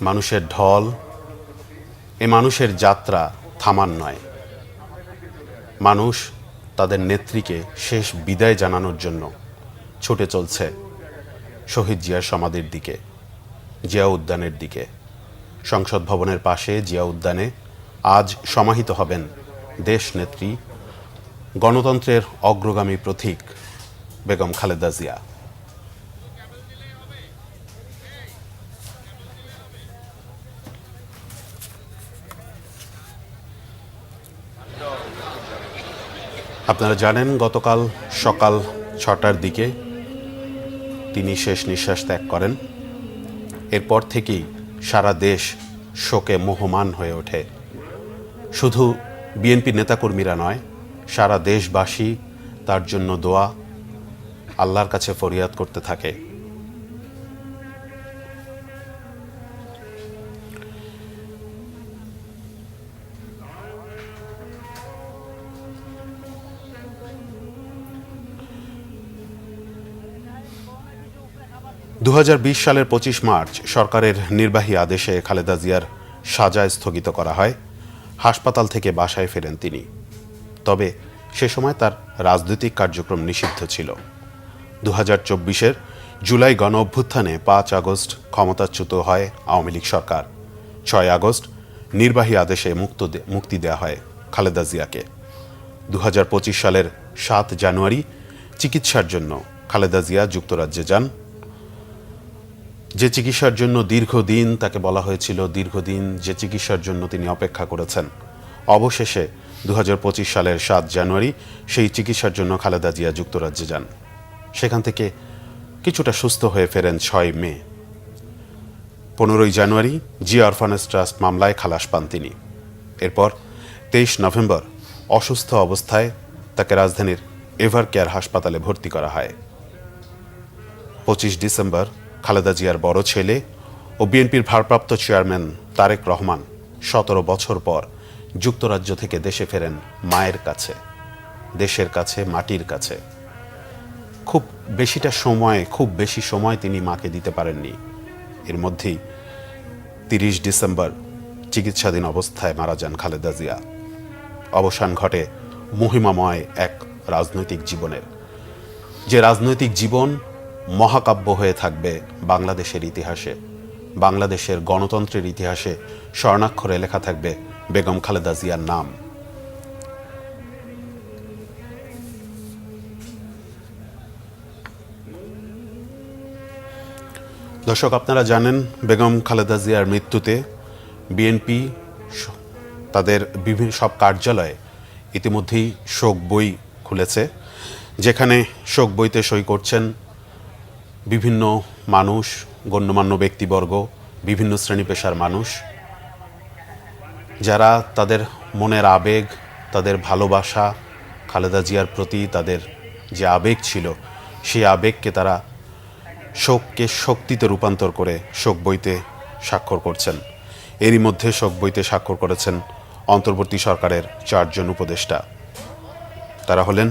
Speaker 3: মানুষের ঢল, এ মানুষের যাত্রা থামার নয়। মানুষ তাদের নেত্রীকে শেষ বিদায় জানানোর জন্য ছুটে চলছে শহীদ জিয়ার সমাধির দিকে, জিয়া উদ্যানের দিকে। সংসদ ভবনের পাশে জিয়া উদ্যানে আজ সমাহিত হবেন দেশ নেত্রী, গণতন্ত্রের অগ্রগামী প্রতীক বেগম খালেদা জিয়া। আপনারা জানেন গতকাল সকাল 6টার দিকে তিনি শেষ নিঃশ্বাস ত্যাগ করেন। এরপর থেকেই সারা দেশ শোকে মোহমান হয়ে ওঠে। শুধু বিএনপি নেতাকর্মীরা নয়, সারা দেশবাসী তার জন্য দোয়া, আল্লাহর কাছে ফরিয়াদ করতে থাকে। সালের 25 মার্চ সরকারের নির্বাহী আদেশে খালেদা জিয়ার সাজা স্থগিত করা হয়। হাসপাতাল থেকে বাসায় ফেরেন তিনি। তবে সে সময় তার রাজনৈতিক কার্যক্রম নিষিদ্ধ ছিল। 2024-এর জুলাই গণ অভ্যুত্থানে 5 আগস্ট ক্ষমতাচ্যুত হয় আওয়ামী লীগ সরকার। 6 আগস্ট নির্বাহী আদেশে মুক্তি দেওয়া হয় খালেদা জিয়াকে। 2025 সালের 7 জানুয়ারি চিকিৎসার জন্য খালেদা জিয়া যুক্তরাজ্যে যান। যে চিকিৎসার জন্য দীর্ঘদিন তাকে বলা হয়েছিল, দীর্ঘদিন যে চিকিৎসার জন্য তিনি অপেক্ষা করেছেন, অবশেষে 2025 সালের 7 জানুয়ারি সেই চিকিৎসার জন্য খালেদা জিয়া যুক্তরাজ্যে যান। সেখান থেকে কিছুটা সুস্থ হয়ে ফেরেন 6 মে। 15 জানুয়ারি জিয়া অরফানেজ ট্রাস্ট মামলায় খালাস পান তিনি। এরপর 23 নভেম্বর অসুস্থ অবস্থায় তাকে রাজধানীর এভার কেয়ার হাসপাতালে ভর্তি করা হয়। 25 ডিসেম্বর খালেদা জিয়ার বড় ছেলে ও বিএনপির ভারপ্রাপ্ত চেয়ারম্যান তারেক রহমান 17 বছর পর যুক্তরাজ্য থেকে দেশে ফেরেন মায়ের কাছে, দেশের কাছে, মাটির কাছে। খুব বেশি সময় তিনি মাকে দিতে পারেননি। এর মধ্যেই 30 ডিসেম্বর চিকিৎসাধীন অবস্থায় মারা যান খালেদা জিয়া। অবসান ঘটে মহিমাময় এক রাজনৈতিক জীবনের, যে রাজনৈতিক জীবন মহাকাব্য হয়ে থাকবে বাংলাদেশের ইতিহাসে। বাংলাদেশের গণতন্ত্রের ইতিহাসে স্বর্ণাক্ষরে লেখা থাকবে বেগম খালেদা জিয়ার নাম। দর্শক, আপনারা জানেন বেগম খালেদা জিয়ার মৃত্যুতে বিএনপি তাদের বিভিন্ন সব কার্যালয়ে ইতিমধ্যেই শোক বই খুলেছে, যেখানে শোক বইতে সই করছেন বিভিন্ন মানুষ, গণ্যমান্য ব্যক্তিবর্গ, বিভিন্ন শ্রেণী পেশার মানুষ, যারা তাদের মনের আবেগ, তাদের ভালোবাসা খালেদা জিয়ার প্রতি তাদের যে আবেগ ছিল, সেই আবেগকে তারা শোককে শক্তিতে রূপান্তর করে শোক বইতে স্বাক্ষর করছেন। এরই মধ্যে শোক বইতে স্বাক্ষর করেছেন অন্তর্বর্তী সরকারের 4 জন উপদেষ্টা। তারা হলেন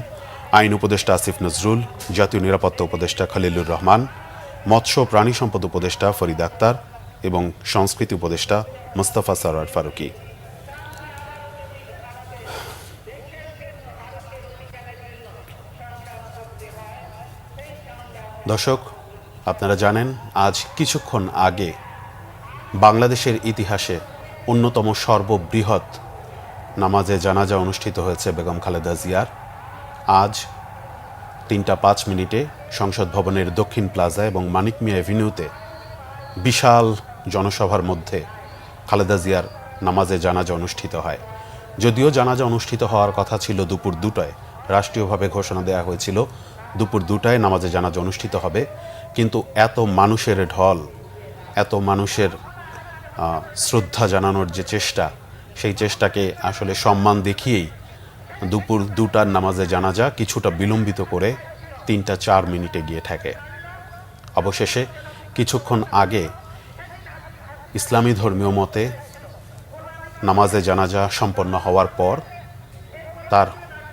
Speaker 3: আইন উপদেষ্টা আসিফ নজরুল, জাতীয় নিরাপত্তা উপদেষ্টা খলিলুর রহমান, মৎস্য প্রাণী সম্পদ উপদেষ্টা ফরিদ আক্তার এবং সংস্কৃতি উপদেষ্টা মোস্তফা সরোয়ার ফারুকী। দর্শক, আপনারা জানেন আজ কিছুক্ষণ আগে বাংলাদেশের ইতিহাসে অন্যতম সর্ববৃহৎ নামাজে জানাজা অনুষ্ঠিত হয়েছে বেগম খালেদা জিয়ার। আজ 3:05 সংসদ ভবনের দক্ষিণ প্লাজা এবং মানিক মিয়া এভিনিউতে বিশাল জনসভার মধ্যে খালেদা জিয়ার নামাজে জানাজা অনুষ্ঠিত হয়। যদিও জানাজা অনুষ্ঠিত হওয়ার কথা ছিল দুপুর 2টায়, রাষ্ট্রীয়ভাবে ঘোষণা দেওয়া হয়েছিল দুপুর 2টায় নামাজে জানাজা অনুষ্ঠিত হবে, কিন্তু এত মানুষের ঢল, এত মানুষের শ্রদ্ধা জানানোর যে চেষ্টা, সেই চেষ্টাকে আসলে সম্মান দেখিয়েই দুপুর 2টার নামাজে জানাজা কিছুটা বিলম্বিত করে 3টা 4 মিনিটে গিয়ে ঠেকে। অবশেষে কিছুক্ষণ আগে ইসলামী ধর্মীয় মতে নামাজে জানাজা সম্পন্ন হওয়ার পর তার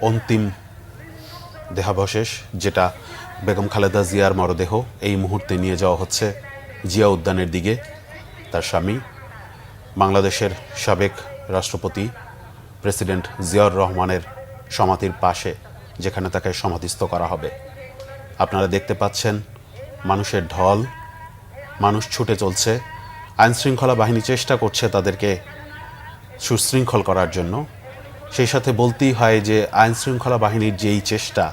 Speaker 3: অন্তিম দেহাবশেষ, যেটা বেগম খালেদা জিয়ার মরদেহ, এই মুহূর্তে নিয়ে যাওয়া হচ্ছে জিয়া উদ্যানের দিকে। তার স্বামী বাংলাদেশের সাবেক রাষ্ট্রপতি প্রেসিডেন্ট জিয়াউর রহমানের সমাধির পাশে, যেখানে তাকে সমাধিস্থ করা হবে। আপনারা দেখতে পাচ্ছেন মানুষের ঢল, মানুষ ছুটে চলছে। আইনশৃঙ্খলা বাহিনী চেষ্টা করছে তাদেরকে সুশৃঙ্খল করার জন্য। সেই সাথে বলতেই হয় যে আইনশৃঙ্খলা বাহিনীর যে এই চেষ্টা,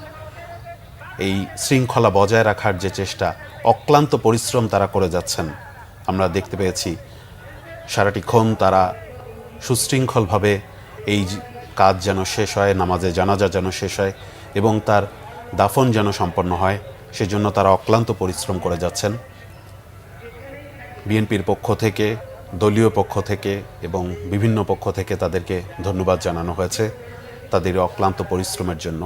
Speaker 3: এই শৃঙ্খলা বজায় রাখার যে চেষ্টা, অক্লান্ত পরিশ্রম তারা করে যাচ্ছেন। আমরা দেখতে পেয়েছি সারাটিক্ষণ তারা সুশৃঙ্খলভাবে এই কাজ যেন শেষ হয়, নামাজে জানাজা যেন শেষ হয় এবং তার দাফন যেন সম্পন্ন হয়, সেজন্য তারা অক্লান্ত পরিশ্রম করে যাচ্ছেন। বিএনপির পক্ষ থেকে, দলীয় পক্ষ থেকে এবং বিভিন্ন পক্ষ থেকে তাদেরকে ধন্যবাদ জানানো হয়েছে তাদের অক্লান্ত পরিশ্রমের জন্য।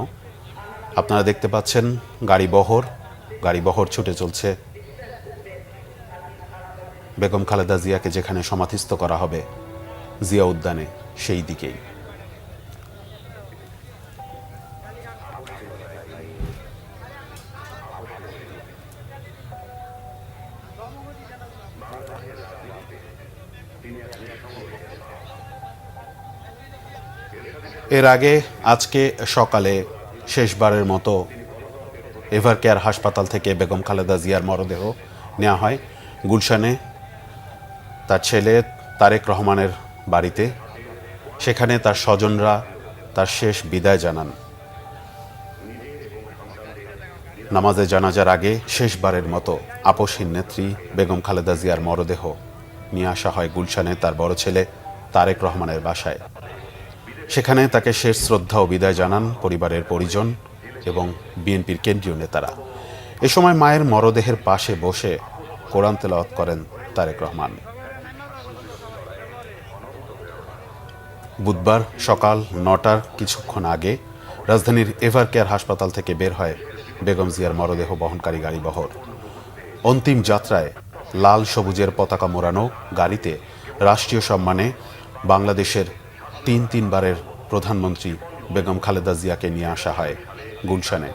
Speaker 3: আপনারা দেখতে পাচ্ছেন গাড়ি বহর ছুটে চলছে বেগম খালেদা জিয়াকে যেখানে সমাধিস্থ করা হবে জিয়া উদ্যানে, সেই দিকেই। এর আগে আজকে সকালে শেষবারের মতো এভারকেয়ার হাসপাতাল থেকে বেগম খালেদা জিয়ার মরদেহ নেওয়া হয় গুলশানে তার ছেলে তারেক রহমানের বাড়িতে। সেখানে তার স্বজনরা তার শেষ বিদায় জানান। নামাজে জানাজার আগে শেষবারের মতো আপসহীন নেত্রী বেগম খালেদা জিয়ার মরদেহ নিয়ে আসা হয় গুলশানে তার বড় ছেলে তারেক রহমানের বাসায়। সেখানে তাকে শেষ শ্রদ্ধা ও বিদায় জানান পরিবারের পরিজন এবং বিএনপির কেন্দ্রীয় নেতারা। এ সময় মায়ের মরদেহের পাশে বসে কোরআন তেলাওয়াত করেন তারেক রহমান। বুধবার সকাল 9টার কিছুক্ষণ আগে রাজধানীর এভারকেয়ার হাসপাতাল থেকে বের হয় বেগম জিয়ার মরদেহ বহনকারী গাড়ি বহর। অন্তিম যাত্রায় লাল সবুজের পতাকা মোড়ানো গাড়িতে রাষ্ট্রীয় সম্মানে বাংলাদেশের তিনবারের প্রধানমন্ত্রী বেগম খালেদা জিয়াকে নিয়ে আসা হয় গুলশানে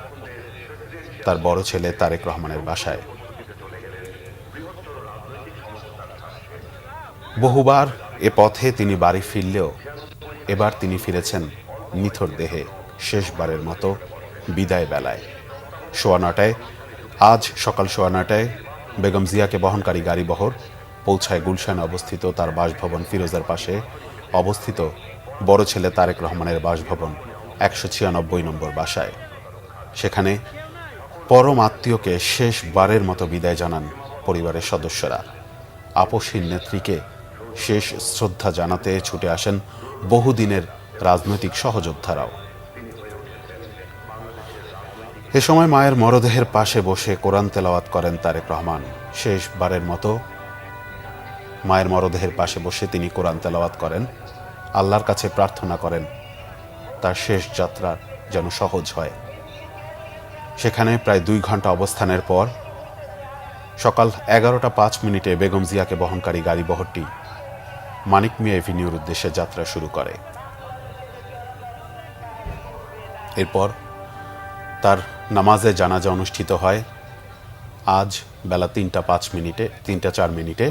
Speaker 3: তার বড় ছেলে তারেক রহমানের বাসায়। বহুবার এ পথে তিনি বাড়ি ফিরলেও এবার তিনি ফিরেছেন নিথর দেহে শেষবারের মতো বিদায় বেলায়। আজ সকাল 9:15 বেগম জিয়াকে বহনকারী গাড়ি বহর পৌঁছায় গুলশানে অবস্থিত তার বাসভবন ফিরোজার পাশে অবস্থিত বড় ছেলে তারেক রহমানের বাসভবন 196 নম্বর বাসায়। সেখানে পরম আত্মীয়কে শেষবারের মতো বিদায় জানান পরিবারের সদস্যরা। আপসহীন নেত্রীকে শেষ শ্রদ্ধা জানাতে ছুটে আসেন বহুদিনের রাজনৈতিক সহযোদ্ধারাও। এ সময় মায়ের মরদেহের পাশে বসে কোরআন তেলাওয়াত করেন তারেক রহমান। শেষবারের মতো মায়ের মরদেহের পাশে বসে তিনি কোরআন তেলাওয়াত করেন, আল্লাহর কাছে প্রার্থনা করেন তার শেষ যাত্রা যেন সহজ হয়। সেখানে প্রায় 2 ঘন্টা অবস্থানের পর সকাল 11টা 5 মিনিটে বেগম জিয়াকে বহনকারী গাড়ি বহরটি মানিক মিয়া এভিনিউর উদ্দেশ্যে যাত্রা শুরু করে। এরপর তার নামাজে জানাজা অনুষ্ঠিত হয় আজ বেলা 3টা 4 মিনিটে।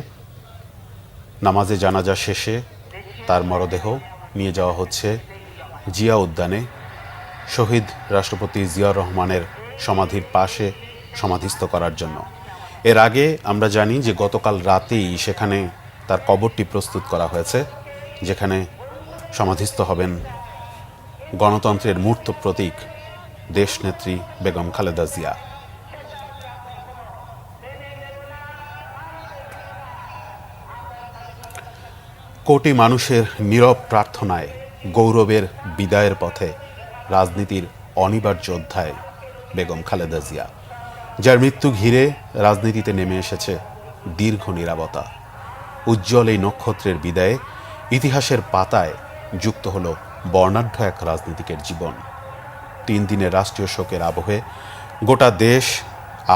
Speaker 3: নামাজে জানাজা শেষে তার মরদেহ নিয়ে যাওয়া হচ্ছে জিয়া উদ্যানে শহীদ রাষ্ট্রপতি জিয়াউর রহমানের সমাধির পাশে সমাধিস্থ করার জন্য। এর আগে আমরা জানি যে গতকাল রাতেই সেখানে তার কবরটি প্রস্তুত করা হয়েছে, যেখানে সমাধিস্থ হবেন গণতন্ত্রের মূর্ত প্রতীক দেশনেত্রী বেগম খালেদা জিয়া। কোটি মানুষের নীরব প্রার্থনায় গৌরবের বিদায়ের পথে রাজনীতির অনিবার্য অধ্যায় বেগম খালেদা জিয়া, যার মৃত্যু ঘিরে রাজনীতিতে নেমে এসেছে দীর্ঘ নীরবতা। উজ্জ্বল এই নক্ষত্রের বিদায়ে ইতিহাসের পাতায় যুক্ত হল বর্ণাঢ্য এক রাজনীতিকের জীবন। 3 দিনের রাষ্ট্রীয় শোকের আবহে গোটা দেশ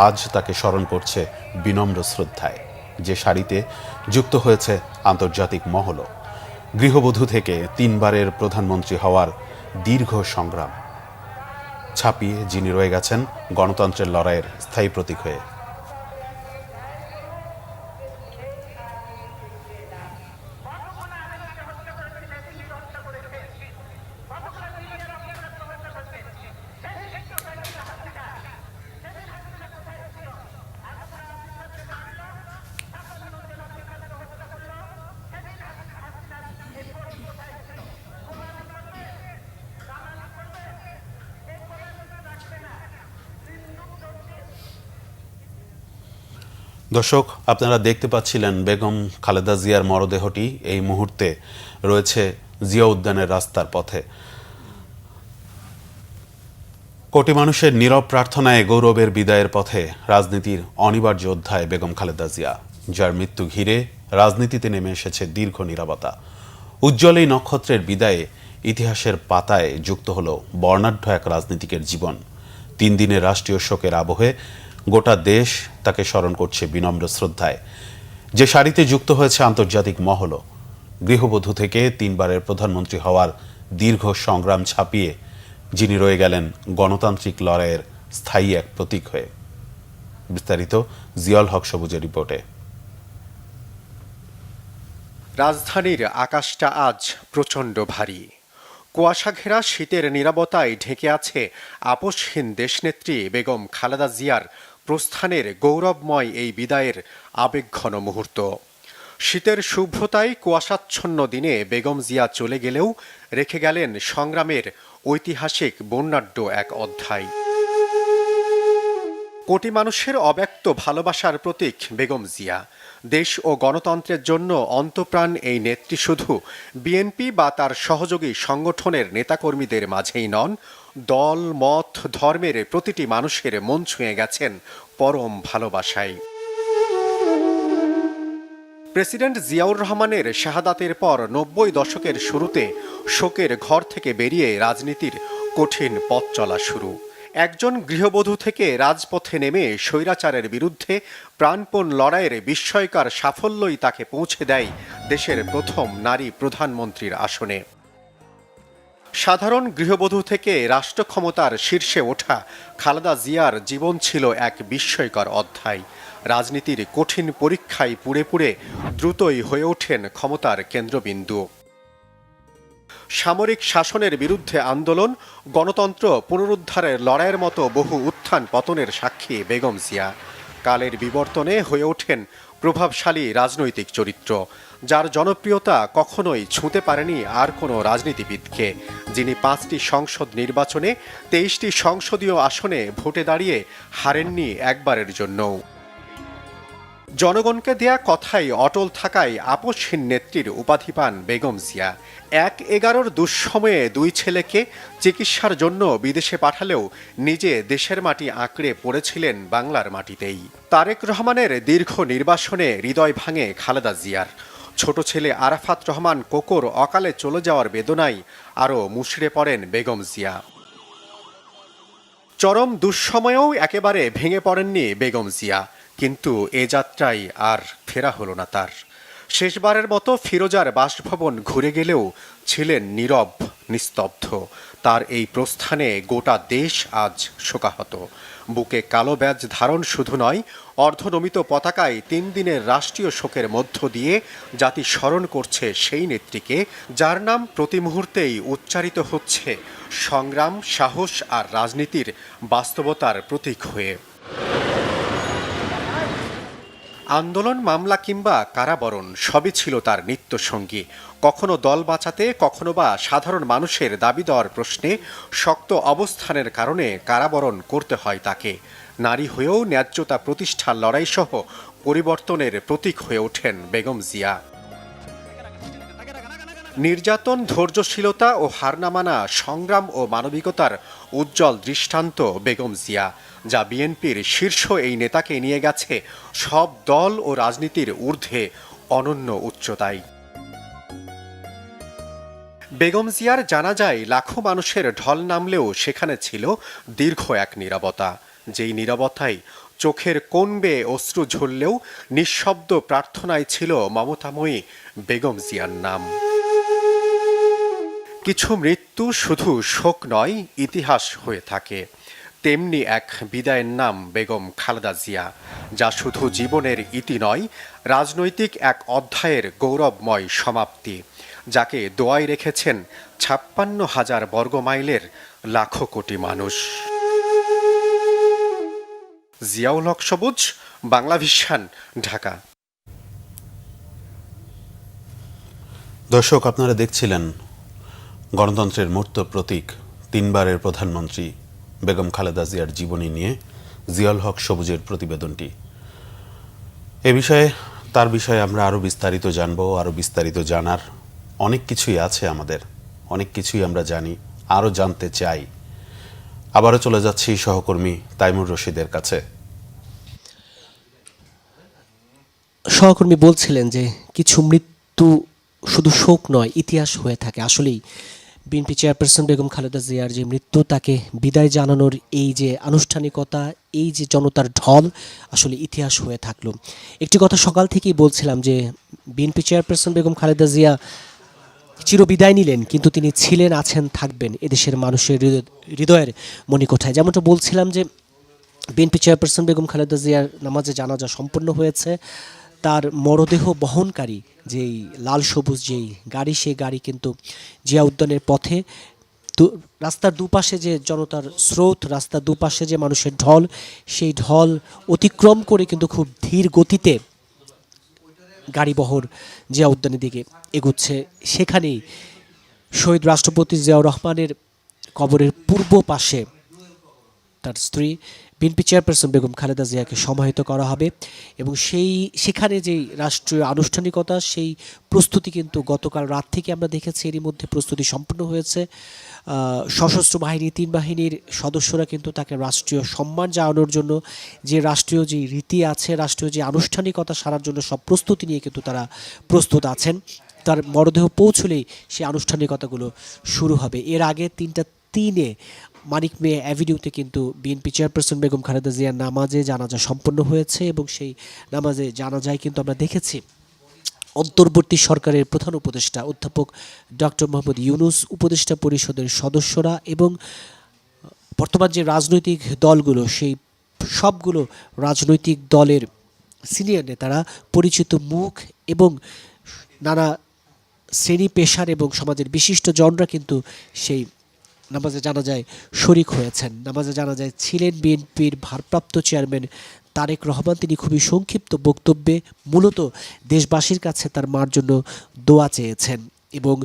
Speaker 3: আজ তাকে স্মরণ করছে বিনম্র শ্রদ্ধায়। যে সারিতে যুক্ত হয়েছে আন্তর্জাতিক মহলও। গৃহবধূ থেকে 3 বারের প্রধানমন্ত্রী হওয়ার দীর্ঘ সংগ্রাম ছাপিয়ে যিনি রয়ে গেছেন গণতন্ত্রের লড়াইয়ের স্থায়ী প্রতীক হয়ে। দর্শক, আপনারা দেখতে পাচ্ছিলেন বেগম খালেদা জিয়ার মরদেহটি এই মুহূর্তে রয়েছে জিয়া উদ্যানের রাস্তার পথে। কোটি মানুষের নীরব প্রার্থনায় গৌরবের বিদায়ের পথে রাজনীতির অনিবার্য অধ্যায় বেগম খালেদা জিয়া, যার মৃত্যু ঘিরে রাজনীতিতে নেমে এসেছে দীর্ঘ নীরবতা। উজ্জ্বল এই নক্ষত্রের বিদায়ে ইতিহাসের পাতায় যুক্ত হল বর্ণাঢ্য এক রাজনীতিকের জীবন। 3 দিনের রাষ্ট্রীয় শোকের আবহে গোটা দেশ তাকে স্মরণ করছে বিনম্র শ্রদ্ধায়। যে সারিতে যুক্ত হয়েছে আন্তর্জাতিক মহলও। গৃহবধূ থেকে 3 বারের প্রধানমন্ত্রী হওয়ার দীর্ঘ সংগ্রাম ছাপিয়ে যিনি রয়ে গেলেন গণতান্ত্রিক লড়াইয়ের স্থায়ী এক প্রতীক হয়ে। বিস্তারিত জিয়াউল হক সবুজের রিপোর্টে।
Speaker 4: রাজধানীর আকাশটা আজ প্রচণ্ড ভারী। কুয়াশা ঘেরা শীতের নীরবতায় ঢেকে আছে আপসহীন দেশনেত্রী বেগম খালেদা জিয়ার প্রস্থানের গৌরবময় এই বিদায়ের আবেগঘন মুহূর্ত। শীতের শুভ্রতায় কুয়াশাচ্ছন্ন দিনে বেগম জিয়া চলে গেলেও রেখে গেলেন সংগ্রামের ঐতিহাসিক বর্ণাঢ্য এক অধ্যায়। কোটি মানুষের অব্যক্ত ভালোবাসার প্রতীক বেগম জিয়া। দেশ ও গণতন্ত্রের জন্য অন্তপ্রাণ এই নেত্রী শুধু বিএনপি বা তার সহযোগী সংগঠনের নেতাকর্মীদের মাঝেই নন, দল মত ধর্মের প্রতিটি মানুষের মন ছুঁয়ে গেছেন পরম ভালোবাসায়। প্রেসিডেন্ট জিয়াউর রহমানের শাহাদাতের পর 90 দশকের শুরুতে শোকের ঘর থেকে বেরিয়ে রাজনীতির কঠিন পথ চলা শুরু। একজন গৃহবধূ থেকে রাজপথে নেমে স্বৈরাচারের বিরুদ্ধে প্রাণপণ লড়াইয়ের বিস্ময়কর সাফল্যই তাকে পৌঁছে দেয় দেশের প্রথম নারী প্রধানমন্ত্রীর আসনে। সাধারণ গৃহবধূ থেকে রাষ্ট্র ক্ষমতার শীর্ষে ওঠা খালেদা জিয়ার জীবন ছিল এক বিস্ময়কর অধ্যায়। রাজনীতির কঠিন পরীক্ষায় পুড়ে পুড়ে দ্রুতই হয়ে ওঠেন ক্ষমতার কেন্দ্রবিন্দু। সামরিক শাসনের বিরুদ্ধে আন্দোলন, গণতন্ত্র পুনরুদ্ধারের লড়াইয়ের মতো বহু উত্থান পতনের সাক্ষী বেগম জিয়া। কালের বিবর্তনে হয়ে ওঠেন প্রভাবশালী রাজনৈতিক চরিত্র, যার জনপ্রিয়তা কখনোই ছুঁতে পারেনি আর কোনো রাজনীতিবিদকে, যিনি 5টি সংসদ নির্বাচনে 23টি সংসদীয় আসনে ভোটে দাঁড়িয়ে হারেননি একবারের জন্যও। জনগণকে দেয়া কথাই অটল থাকায় আপসহীন নেত্রীর উপাধি পান বেগম জিয়া। 1/11 দুঃসময়ে 2 ছেলেকে চিকিৎসার জন্য বিদেশে পাঠালেও নিজে দেশের মাটি আঁকড়ে পড়েছিলেন বাংলার মাটিতেই। তারেক রহমানের দীর্ঘ নির্বাসনে হৃদয় ভাঙে খালেদা জিয়ার। ছোট ছেলে আরাফাত রহমান কোকর অকালে চলে যাওয়ার বেদনায় আরও মুষড়ে পড়েন বেগম জিয়া। চরম দুঃসময়েও একেবারে ভেঙে পড়েননি বেগম জিয়া, কিন্তু এ যাত্রায় আর ফেরা হলো না তার। শেষবারের মতো ফিরোজার বাসভবন ঘুরে গেলেও ছিলেন নীরব নিস্তব্ধ। তার এই প্রস্থানে গোটা দেশ আজ শোকাহত। বুকে কালো ব্যাজ ধারণ শুধু নয়, অর্ধনমিত পতাকায় 3 দিনের রাষ্ট্রীয় শোকের মধ্য দিয়ে জাতি স্মরণ করছে সেই নেত্রীকে, যার নাম প্রতি মুহূর্তেই উচ্চারিত হচ্ছে সংগ্রাম, সাহস আর রাজনীতির বাস্তবতার প্রতীক হয়ে। আন্দোলন, মামলা কিংবা কারাবরণ সবই ছিল তার নিত্যসঙ্গী। কখনো দল বাঁচাতে, কখনো বা সাধারণ মানুষের দাবি দেওয়ার প্রশ্নে শক্ত অবস্থানের কারণে কারাবরণ করতে হয় তাকে। নারী হয়েও ন্যায্যতা প্রতিষ্ঠার লড়াই সহ পরিবর্তনের প্রতীক হয়ে ওঠেন বেগম জিয়া। নির্যাতন, ধৈর্যশীলতা ও হার না মানা সংগ্রাম ও মানবিকতার উজ্জ্বল দৃষ্টান্ত বেগম জিয়া, যা বিএনপির শীর্ষ এই নেতাকে নিয়ে গেছে সব দল ও রাজনীতির ঊর্ধ্বে অনন্য উচ্চতায়। বেগম জিয়ার জানাজায় লাখো মানুষের ঢল নামলেও সেখানে ছিল দীর্ঘ এক নীরবতা, যেই নীরবতায় চোখের কোণ বেয়ে অশ্রু ঝরলেও নিঃশব্দ প্রার্থনায় ছিল মমতাময়ী বেগম জিয়ার নাম। কিছু মৃত্যু শুধু শোক নয়, ইতিহাস হয়ে থাকে। তেমনি এক বিদায়ের নাম বেগম খালেদা জিয়া, যা শুধু জীবনের ইতি নয়, রাজনৈতিক এক অধ্যায়ের গৌরবময় সমাপ্তি, যাকে দোয়ায় রেখেছেন ৫৬,০০০ বর্গমাইলের লাখো কোটি মানুষ। জিয়াউল হক সবুজ, বাংলাভিশন, ঢাকা।
Speaker 3: দর্শক, আপনারা দেখছিলেন গণতন্ত্রের মূর্ত প্রতীক, তিনবারের প্রধানমন্ত্রী বেগম খালেদা জিয়ার জীবনী নিয়ে জিয়াউল হক সবুজের প্রতিবেদনটি। এ বিষয়ে তার বিষয়ে আমরা আরও বিস্তারিত জানব। আরও বিস্তারিত জানার অনেক কিছুই আছে, আমাদের অনেক কিছুই আমরা জানি, আরও জানতে চাই। আবারও চলে যাচ্ছি সহকর্মী তাইমুর রশিদের কাছে।
Speaker 2: সহকর্মী বলছিলেন যে কিছু মৃত্যু শুধু শোক নয়, ইতিহাস হয়ে থাকে। আসলেই বিএনপি চেয়ারপারসন বেগম খালেদা জিয়ার যে মৃত্যু, তাকে বিদায় জানানোর এই যে আনুষ্ঠানিকতা, এই যে জনতার ঢল, আসলে ইতিহাস হয়ে থাকলো। একটি কথা সকাল থেকেই বলছিলাম যে বিএনপি চেয়ারপারসন বেগম খালেদা জিয়া চিরবিদায় নিলেন, কিন্তু তিনি ছিলেন, আছেন, থাকবেন এদেশের মানুষের হৃদয়ের মণিকোঠায়। যেমনটা বলছিলাম যে বিএনপি চেয়ারপারসন বেগম খালেদা জিয়ার নামাজে জানাজা সম্পন্ন হয়েছে। তার মরদেহ বহনকারী যেই লাল সবুজ যেই গাড়ি, সেই গাড়ি কিন্তু জিয়া উদ্যানের পথে, রাস্তার দুপাশে যে জনতার স্রোত, রাস্তার দুপাশে যে মানুষের ঢল, সেই ঢল অতিক্রম করে কিন্তু খুব ধীর গতিতে গাড়িবহর জিয়া উদ্যানের দিকে এগুচ্ছে। সেখানেই শহীদ রাষ্ট্রপতি জিয়াউর রহমানের কবরের পূর্ব পাশে তার স্ত্রী বিএনপি চেয়ারপারসন বেগম খালেদা জিয়াকে সমাহিত করা হবে এবং সেখানে যেই রাষ্ট্রীয় আনুষ্ঠানিকতা, সেই প্রস্তুতি কিন্তু গতকাল রাত থেকে আমরা দেখেছি। এরই মধ্যে প্রস্তুতি সম্পন্ন হয়েছে। সশস্ত্র বাহিনী, 3 বাহিনীর সদস্যরা কিন্তু তাকে রাষ্ট্রীয় সম্মান জানানোর জন্য যে রাষ্ট্রীয় যে রীতি আছে, রাষ্ট্রীয় যে আনুষ্ঠানিকতা সারার জন্য সব প্রস্তুতি নিয়ে কিন্তু তারা প্রস্তুত আছেন। তার মরদেহ পৌঁছলেই সেই আনুষ্ঠানিকতাগুলো শুরু হবে। এর আগে 3:03-এ মানিক মেয়ে অ্যাভিনিউতে কিন্তু বিএনপি চেয়ারপারসন বেগম খালেদা জিয়ার নামাজে জানাজা সম্পন্ন হয়েছে এবং সেই নামাজে জানাজায় কিন্তু আমরা দেখেছি অন্তর্বর্তী সরকারের প্রধান উপদেষ্টা অধ্যাপক ডক্টর মোহাম্মদ ইউনূস, উপদেষ্টা পরিষদের সদস্যরা এবং বর্তমান যে রাজনৈতিক দলগুলো, সেই সবগুলো রাজনৈতিক দলের সিনিয়র নেতারা, পরিচিত মুখ এবং নানা শ্রেণী পেশার এবং সমাজের বিশিষ্ট জনরা কিন্তু সেই নামাজে জানাজায় শরিক হয়েছেন। নামাজে জানাজায় ছিলেন বিএনপির ভারপ্রাপ্ত চেয়ারম্যান তারেক রহমান। তিনি খুবই সংক্ষিপ্ত বক্তব্যে মূলত দেশবাসীর কাছে তার মার জন্য দোয়া চেয়েছেন এবং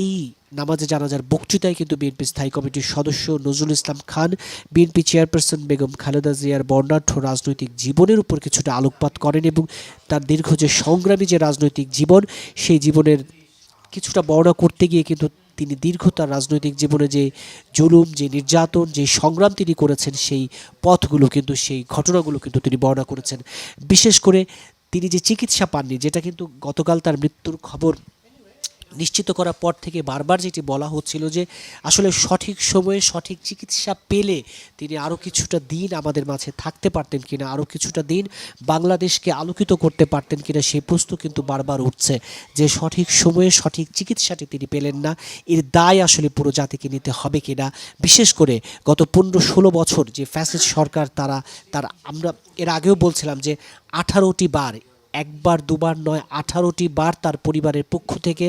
Speaker 2: এই নামাজে জানাজার বক্তৃতায় কিন্তু বিএনপি স্থায়ী কমিটির সদস্য নজরুল ইসলাম খান বিএনপি চেয়ারপারসন বেগম খালেদা জিয়ার বর্ণাঢ্য রাজনৈতিক জীবনের উপর কিছুটা আলোকপাত করেন এবং তার দীর্ঘ যে সংগ্রামী যে রাজনৈতিক জীবন, সেই জীবনের কিছুটা বর্ণনা করতে গিয়ে কিন্তু তিনি দীর্ঘ তার রাজনৈতিক জীবনে যে জুলুম, যে নির্যাতন, যে সংগ্রাম তিনি করেছেন, সেই পথগুলো কিন্তু, সেই ঘটনাগুলো কিন্তু তিনি বর্ণনা করেছেন। বিশেষ করে তিনি যে চিকিৎসা পাননি, যেটা কিন্তু গতকাল তার মৃত্যুর খবর নিশ্চিত করার পর থেকে বারবার যেটি বলা হচ্ছিল যে আসলে সঠিক সময়ে সঠিক চিকিৎসা পেলে তিনি আরও কিছুটা দিন আমাদের মাঝে থাকতে পারতেন কিনা, আরও কিছুটা দিন বাংলাদেশকে আলোকিত করতে পারতেন কিনা, সেই প্রশ্ন কিন্তু বারবার উঠছে যে সঠিক সময়ে সঠিক চিকিৎসাটি তিনি পেলেন না। এর দায় আসলে পুরো জাতিকে নিতে হবে কিনা। বিশেষ করে গত 15-16 বছর যে ফ্যাসিস্ট সরকার, আমরা এর আগেও বলছিলাম যে 18টি বার, একবার দুবার নয়, 18টি বার তার পরিবারের পক্ষ থেকে,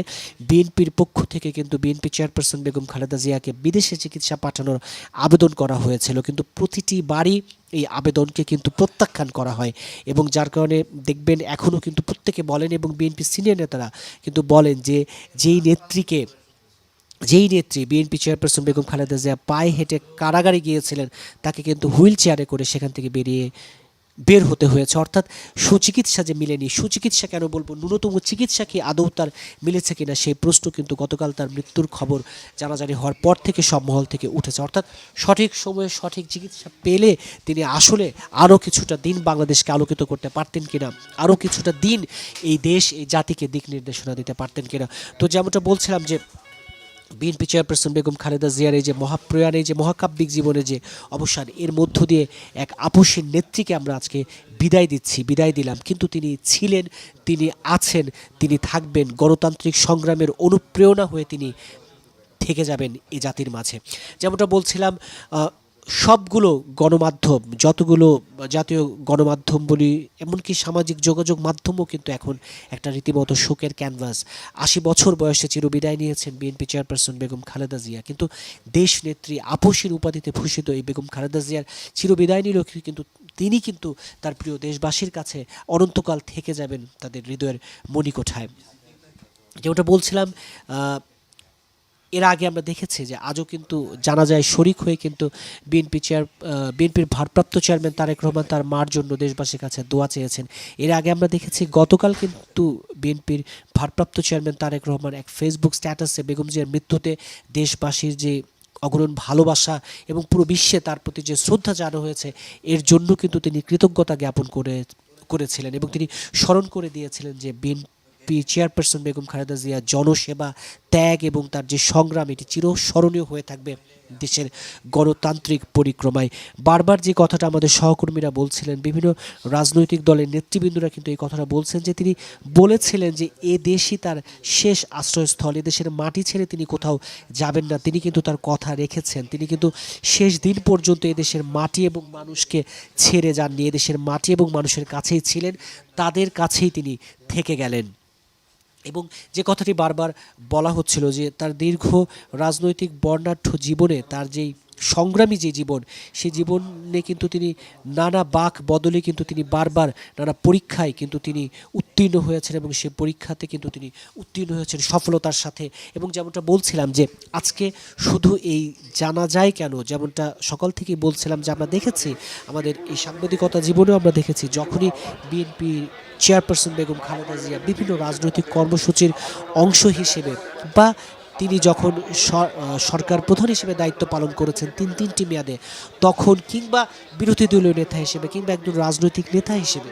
Speaker 2: বিএনপির পক্ষ থেকে কিন্তু বিএনপি চেয়ারপারসন বেগম খালেদা জিয়াকে বিদেশে চিকিৎসা পাঠানোর আবেদন করা হয়েছিল, কিন্তু প্রতিটি বারই এই আবেদনকে কিন্তু প্রত্যাখ্যান করা হয় এবং যার কারণে দেখবেন এখনও কিন্তু প্রত্যেকে বলেন এবং বিএনপি সিনিয়র নেতারা কিন্তু বলেন যে যেই নেত্রী বিএনপি চেয়ারপারসন বেগম খালেদা জিয়া পায়ে হেঁটে কারাগারে গিয়েছিলেন, তাকে কিন্তু হুইল চেয়ারে করে সেখান থেকে বেরিয়ে বের হতে হয়েছে, অর্থাৎ সুচিকিৎসা যে মিলেনি। সুচিকিৎসা কেন বলবো, ন্যূনতম চিকিৎসা কি আদৌ তার মিলেছে কিনা সেই প্রশ্ন কিন্তু গতকাল তার মৃত্যুর খবর জানাজানি হওয়ার পর থেকে সব মহল থেকে উঠেছে। অর্থাৎ সঠিক সময়ে সঠিক চিকিৎসা পেলে তিনি আসলে আরও কিছুটা দিন বাংলাদেশকে আলোকিত করতে পারতেন কিনা, আরও কিছুটা দিন এই দেশ এই জাতিকে দিক নির্দেশনা দিতে পারতেন কিনা। তো যেমনটা বলছিলাম যে বিএনপি চেয়ারপারসন বেগম খালেদা জিয়ার এই যে মহাপ্রয়াণ, এই যে মহাকাব্যিক জীবনে যে অবসান, এর মধ্য দিয়ে এক আপসীর নেত্রীকে আমরা আজকে বিদায় দিলাম। কিন্তু তিনি ছিলেন, তিনি আছেন, তিনি থাকবেন, গণতান্ত্রিক সংগ্রামের অনুপ্রেরণা হয়ে তিনি থেকে যাবেন এই জাতির মাঝে। যেমনটা বলছিলাম, সবগুলো গণমাধ্যম, যতগুলো জাতীয় গণমাধ্যম বলি, এমনকি সামাজিক যোগাযোগ মাধ্যমও কিন্তু এখন একটা রীতিমতো শোকের ক্যানভাস। 80 বছর বয়সে চিরবিদায় নিয়েছেন বিএনপি চেয়ারপারসন বেগম খালেদা জিয়া, কিন্তু দেশ নেত্রী আপসীর উপাধিতে ভূষিত এই বেগম খালেদা জিয়ার চিরবিদায় নিলেও কিন্তু তিনি কিন্তু তার প্রিয় দেশবাসীর কাছে অনন্তকাল থেকে যাবেন তাদের হৃদয়ের মণিকোঠায়। যেটা বলছিলাম, এর আগে আমরা দেখেছি যে আজও কিন্তু জানাজায় শরিক হয়ে কিন্তু বিএনপির ভারপ্রাপ্ত চেয়ারম্যান তারেক রহমান তার মার জন্য দেশবাসীর কাছে দোয়া চেয়েছেন। এর আগে আমরা দেখেছি গতকাল কিন্তু বিএনপির ভারপ্রাপ্ত চেয়ারম্যান তারেক রহমান এক ফেসবুক স্ট্যাটাসে বেগম জিয়ার মৃত্যুতে দেশবাসীর যে অগণন ভালোবাসা এবং পুরো বিশ্বে তার প্রতি যে শ্রদ্ধা জানানো হয়েছে, এর জন্য কিন্তু তিনি কৃতজ্ঞতা জ্ঞাপন করেছিলেন এবং তিনি স্মরণ করে দিয়েছিলেন যে বিএনপি চেয়ারপারসন বেগম খালেদা জিয়া জনসেবা, ত্যাগ এবং তার যে সংগ্রাম, এটি চিরস্মরণীয় হয়ে থাকবে দেশের গণতান্ত্রিক পরিক্রমায়। বারবার যে কথাটা আমাদের সহকর্মীরা বলছিলেন, বিভিন্ন রাজনৈতিক দলের নেতৃবৃন্দরা কিন্তু এই কথাটা বলছেন যে তিনি বলেছিলেন যে এ দেশই তার শেষ আশ্রয়স্থল, এ দেশের মাটি ছেড়ে তিনি কোথাও যাবেন না। তিনি কিন্তু তার কথা রেখেছেন, তিনি কিন্তু শেষ দিন পর্যন্ত এদেশের মাটি এবং মানুষকে ছেড়ে যাননি, এদেশের মাটি এবং মানুষের কাছেই ছিলেন, তাদের কাছেই তিনি থেকে গেলেন। এবং যে কথাটি বারবার বলা হচ্ছিল যে তার দীর্ঘ রাজনৈতিক বর্ণাঢ্য জীবনে তার যেই সংগ্রামী যে জীবন, সেই জীবনে কিন্তু তিনি নানা বাঁক বদলে কিন্তু তিনি বারবার নানা পরীক্ষায় কিন্তু তিনি উত্তীর্ণ হয়েছেন এবং সেই পরীক্ষাতে কিন্তু তিনি উত্তীর্ণ হয়েছেন সফলতার সাথে। এবং যেমনটা বলছিলাম যে আজকে শুধু এই জানা যায় কেন, যেমনটা সকাল থেকেই বলছিলাম যে আমরা দেখেছি আমাদের এই সাংবাদিকতা জীবনেও আমরা দেখেছি যখনই বিএনপি চেয়ারপারসন বেগম খালেদা জিয়া বিভিন্ন রাজনৈতিক কর্মসূচির অংশ হিসেবে বা তিনি যখন সরকার প্রধান হিসেবে দায়িত্ব পালন করেছেন তিনটি মেয়াদে, তখন কিংবা বিরোধী দলীয় নেতা হিসেবে কিংবা একজন রাজনৈতিক নেতা হিসেবে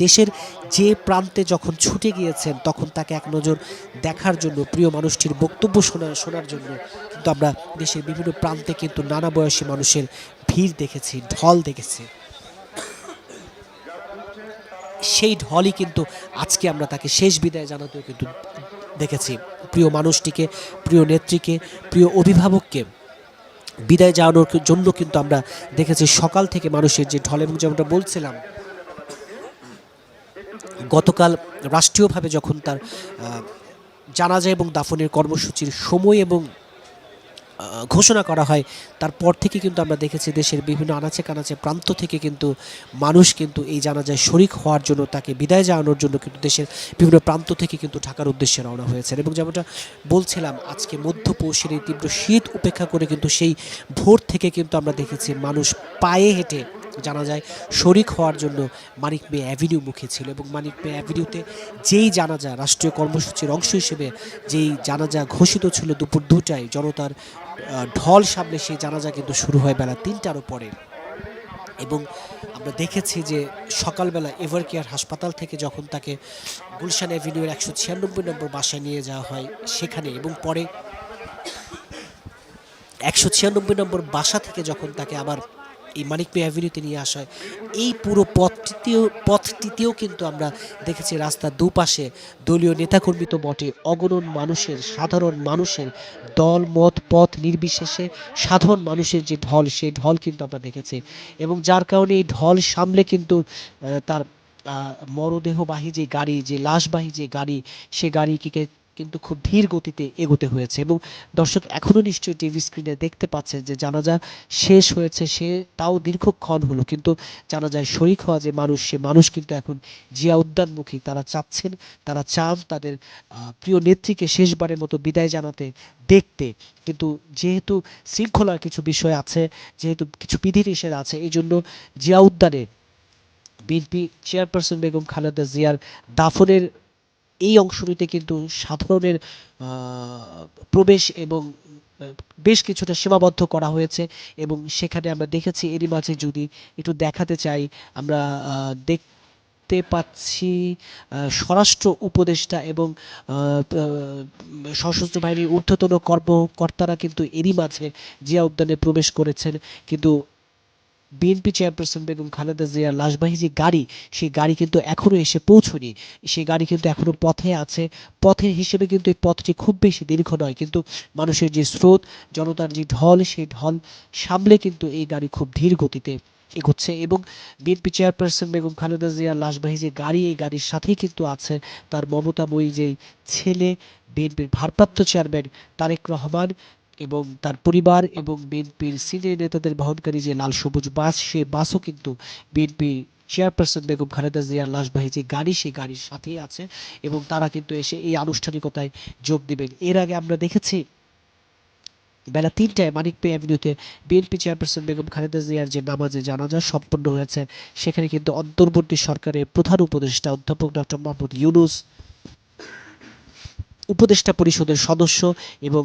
Speaker 2: দেশের যে প্রান্তে যখন ছুটে গিয়েছেন, তখন তাকে এক নজর দেখার জন্য, প্রিয় মানুষটির বক্তব্য শোনার জন্য কিন্তু আমরা দেশের বিভিন্ন প্রান্তে কিন্তু নানা বয়সী মানুষের ভিড় দেখেছি, ঢল দেখেছি। সেই ঢলই কিন্তু আজকে আমরা তাকে শেষ বিদায় জানাতেও কিন্তু দেখেছি। প্রিয় মানুষটিকে, প্রিয় নেত্রীকে, প্রিয় অভিভাবককে বিদায় জানানোর জন্য কিন্তু আমরা দেখেছি সকাল থেকে মানুষের যে ঢল। এবং যেমনটা বলছিলাম, গতকাল রাষ্ট্রীয়ভাবে যখন তার জানাজা এবং দাফনের কর্মসূচির সময় এবং ঘোষণা করা হয়, তারপর থেকে কিন্তু আমরা দেখেছি দেশের বিভিন্ন আনাচে কানাচে প্রান্ত থেকে কিন্তু মানুষ কিন্তু এই জানাজায় শরিক হওয়ার জন্য, তাকে বিদায় জানানোর জন্য কিন্তু দেশের বিভিন্ন প্রান্ত থেকে কিন্তু ঢাকার উদ্দেশ্যে রওনা হয়েছেন। এবং যেমনটা বলছিলাম, আজকে মধ্যপৌষের এই তীব্র শীত উপেক্ষা করে কিন্তু সেই ভোর থেকে কিন্তু আমরা দেখেছি মানুষ পায়ে হেঁটে জানা যায় শরিক হওয়ার জন্য মানিক মে অ্যাভিনিউ মুখে ছিল। এবং মানিক মে অ্যাভিনিউতে যেই জানাজা রাষ্ট্রীয় কর্মসূচির অংশ হিসেবে যেই জানাজা ঘোষিত ছিল দুপুর 2টায়, জনতার ঢল সামনে সেই জানাজা কিন্তু শুরু হয় বেলা 3টারও পরে। এবং আমরা দেখেছি যে সকালবেলা এভার কেয়ার হাসপাতাল থেকে যখন তাকে গুলশান অ্যাভিনিউয়ের 196 নম্বর বাসায় নিয়ে যাওয়া হয় সেখানে, এবং পরে 196 নম্বর বাসা থেকে যখন তাকে আবার এই মানিক মে অ্যাভিনিউতে নিয়ে আসা হয়, এই পুরো পথটিতেও কিন্তু আমরা দেখেছি রাস্তার দুপাশে দলীয় নেতাকর্মী তো বটে, অগণন মানুষের, সাধারণ মানুষের, দল মত পথ নির্বিশেষে সাধারণ মানুষের যে ঢল, সেই ঢল কিন্তু আমরা দেখেছি। এবং যার কারণে এই ঢল সামলে কিন্তু তার মরদেহবাহী যে গাড়ি, যে লাশবাহী যে গাড়ি, সে গাড়িকে কিন্তু খুব ধীর গতিতে এগোতে হয়েছে। এবং দর্শক এখনও নিশ্চয়ই টিভি স্ক্রিনে দেখতে পাচ্ছেন যে জানাজা শেষ হয়েছে, সে তাও দীর্ঘক্ষণ হলো, কিন্তু জানাজায় শরিক হওয়া যে মানুষ, সে মানুষ কিন্তু এখন জিয়া উদ্যানমুখী। তারা চান তাদের প্রিয় নেত্রীকে শেষবারের মতো বিদায় জানাতে, দেখতে। কিন্তু যেহেতু শৃঙ্খলার কিছু বিষয় আছে, যেহেতু কিছু বিধিনিষেধ আছে, এই জন্য জিয়া উদ্যানে বিএনপি চেয়ারপারসন বেগম খালেদা জিয়ার দাফনের এই অংশটিতে কিন্তু সাধারণের প্রবেশ এবং বেশ কিছুটা সীমাবদ্ধ করা হয়েছে এবং সেখানে আমরা দেখেছি এরই মাঝে যদি একটু দেখাতে চাই আমরা দেখতে পাচ্ছি স্বরাষ্ট্র উপদেষ্টা এবং সশস্ত্র বাহিনীর ঊর্ধ্বতন কর্মকর্তারা কিন্তু এরই মাঝে জিয়া উদ্যানে প্রবেশ করেছেন, কিন্তু বিএনপি চেয়ারপারসন বেগম খালেদা জিয়ার লাশবাহী যে গাড়ি, সেই গাড়ি কিন্তু এখনো এসে পৌঁছয়নি। সেই গাড়ি কিন্তু এখনো পথে আছে। পথের হিসেবে কিন্তু এই পথটি খুব বেশি দীর্ঘ নয়, কিন্তু মানুষের যে স্রোত, জনতার যে ঢল, সেই ঢল সামলে কিন্তু এই গাড়ি খুব ধীর গতিতে এগোচ্ছে এবং বিএনপি চেয়ারপারসন বেগম খালেদা জিয়ার লাশবাহী যে গাড়ি, এই গাড়ির সাথেই কিন্তু আছে তার মমতাময়ী যেই ছেলে, বিএনপির ভারপ্রাপ্ত চেয়ারম্যান তারেক রহমান এবং তার পরিবার এবং বিএনপির সিনিয়র নেতাদের বহনকারী যে লাল সবুজ বাস, সেই বাসও কিন্তু বিএনপি চেয়ারপারসন বেগম খালেদা জিয়ার লাশবাহী যে গাড়ি, সেই গাড়ির সাথেই আছে এবং তারা কিন্তু এসে এই আনুষ্ঠানিকতায় যোগ দেবেন। এর আগে আমরা দেখেছি বেলা 3টায় মানিক পে অ্যাভিনিউতে বিএনপি চেয়ারপারসন বেগম খালেদা জিয়ার যে নামাজে জানাজা সম্পন্ন হয়েছে, সেখানে কিন্তু অন্তর্বর্তী সরকারের প্রধান উপদেষ্টা অধ্যাপক ডক্টর মোহাম্মদ ইউনূস, উপদেষ্টা পরিষদের সদস্য এবং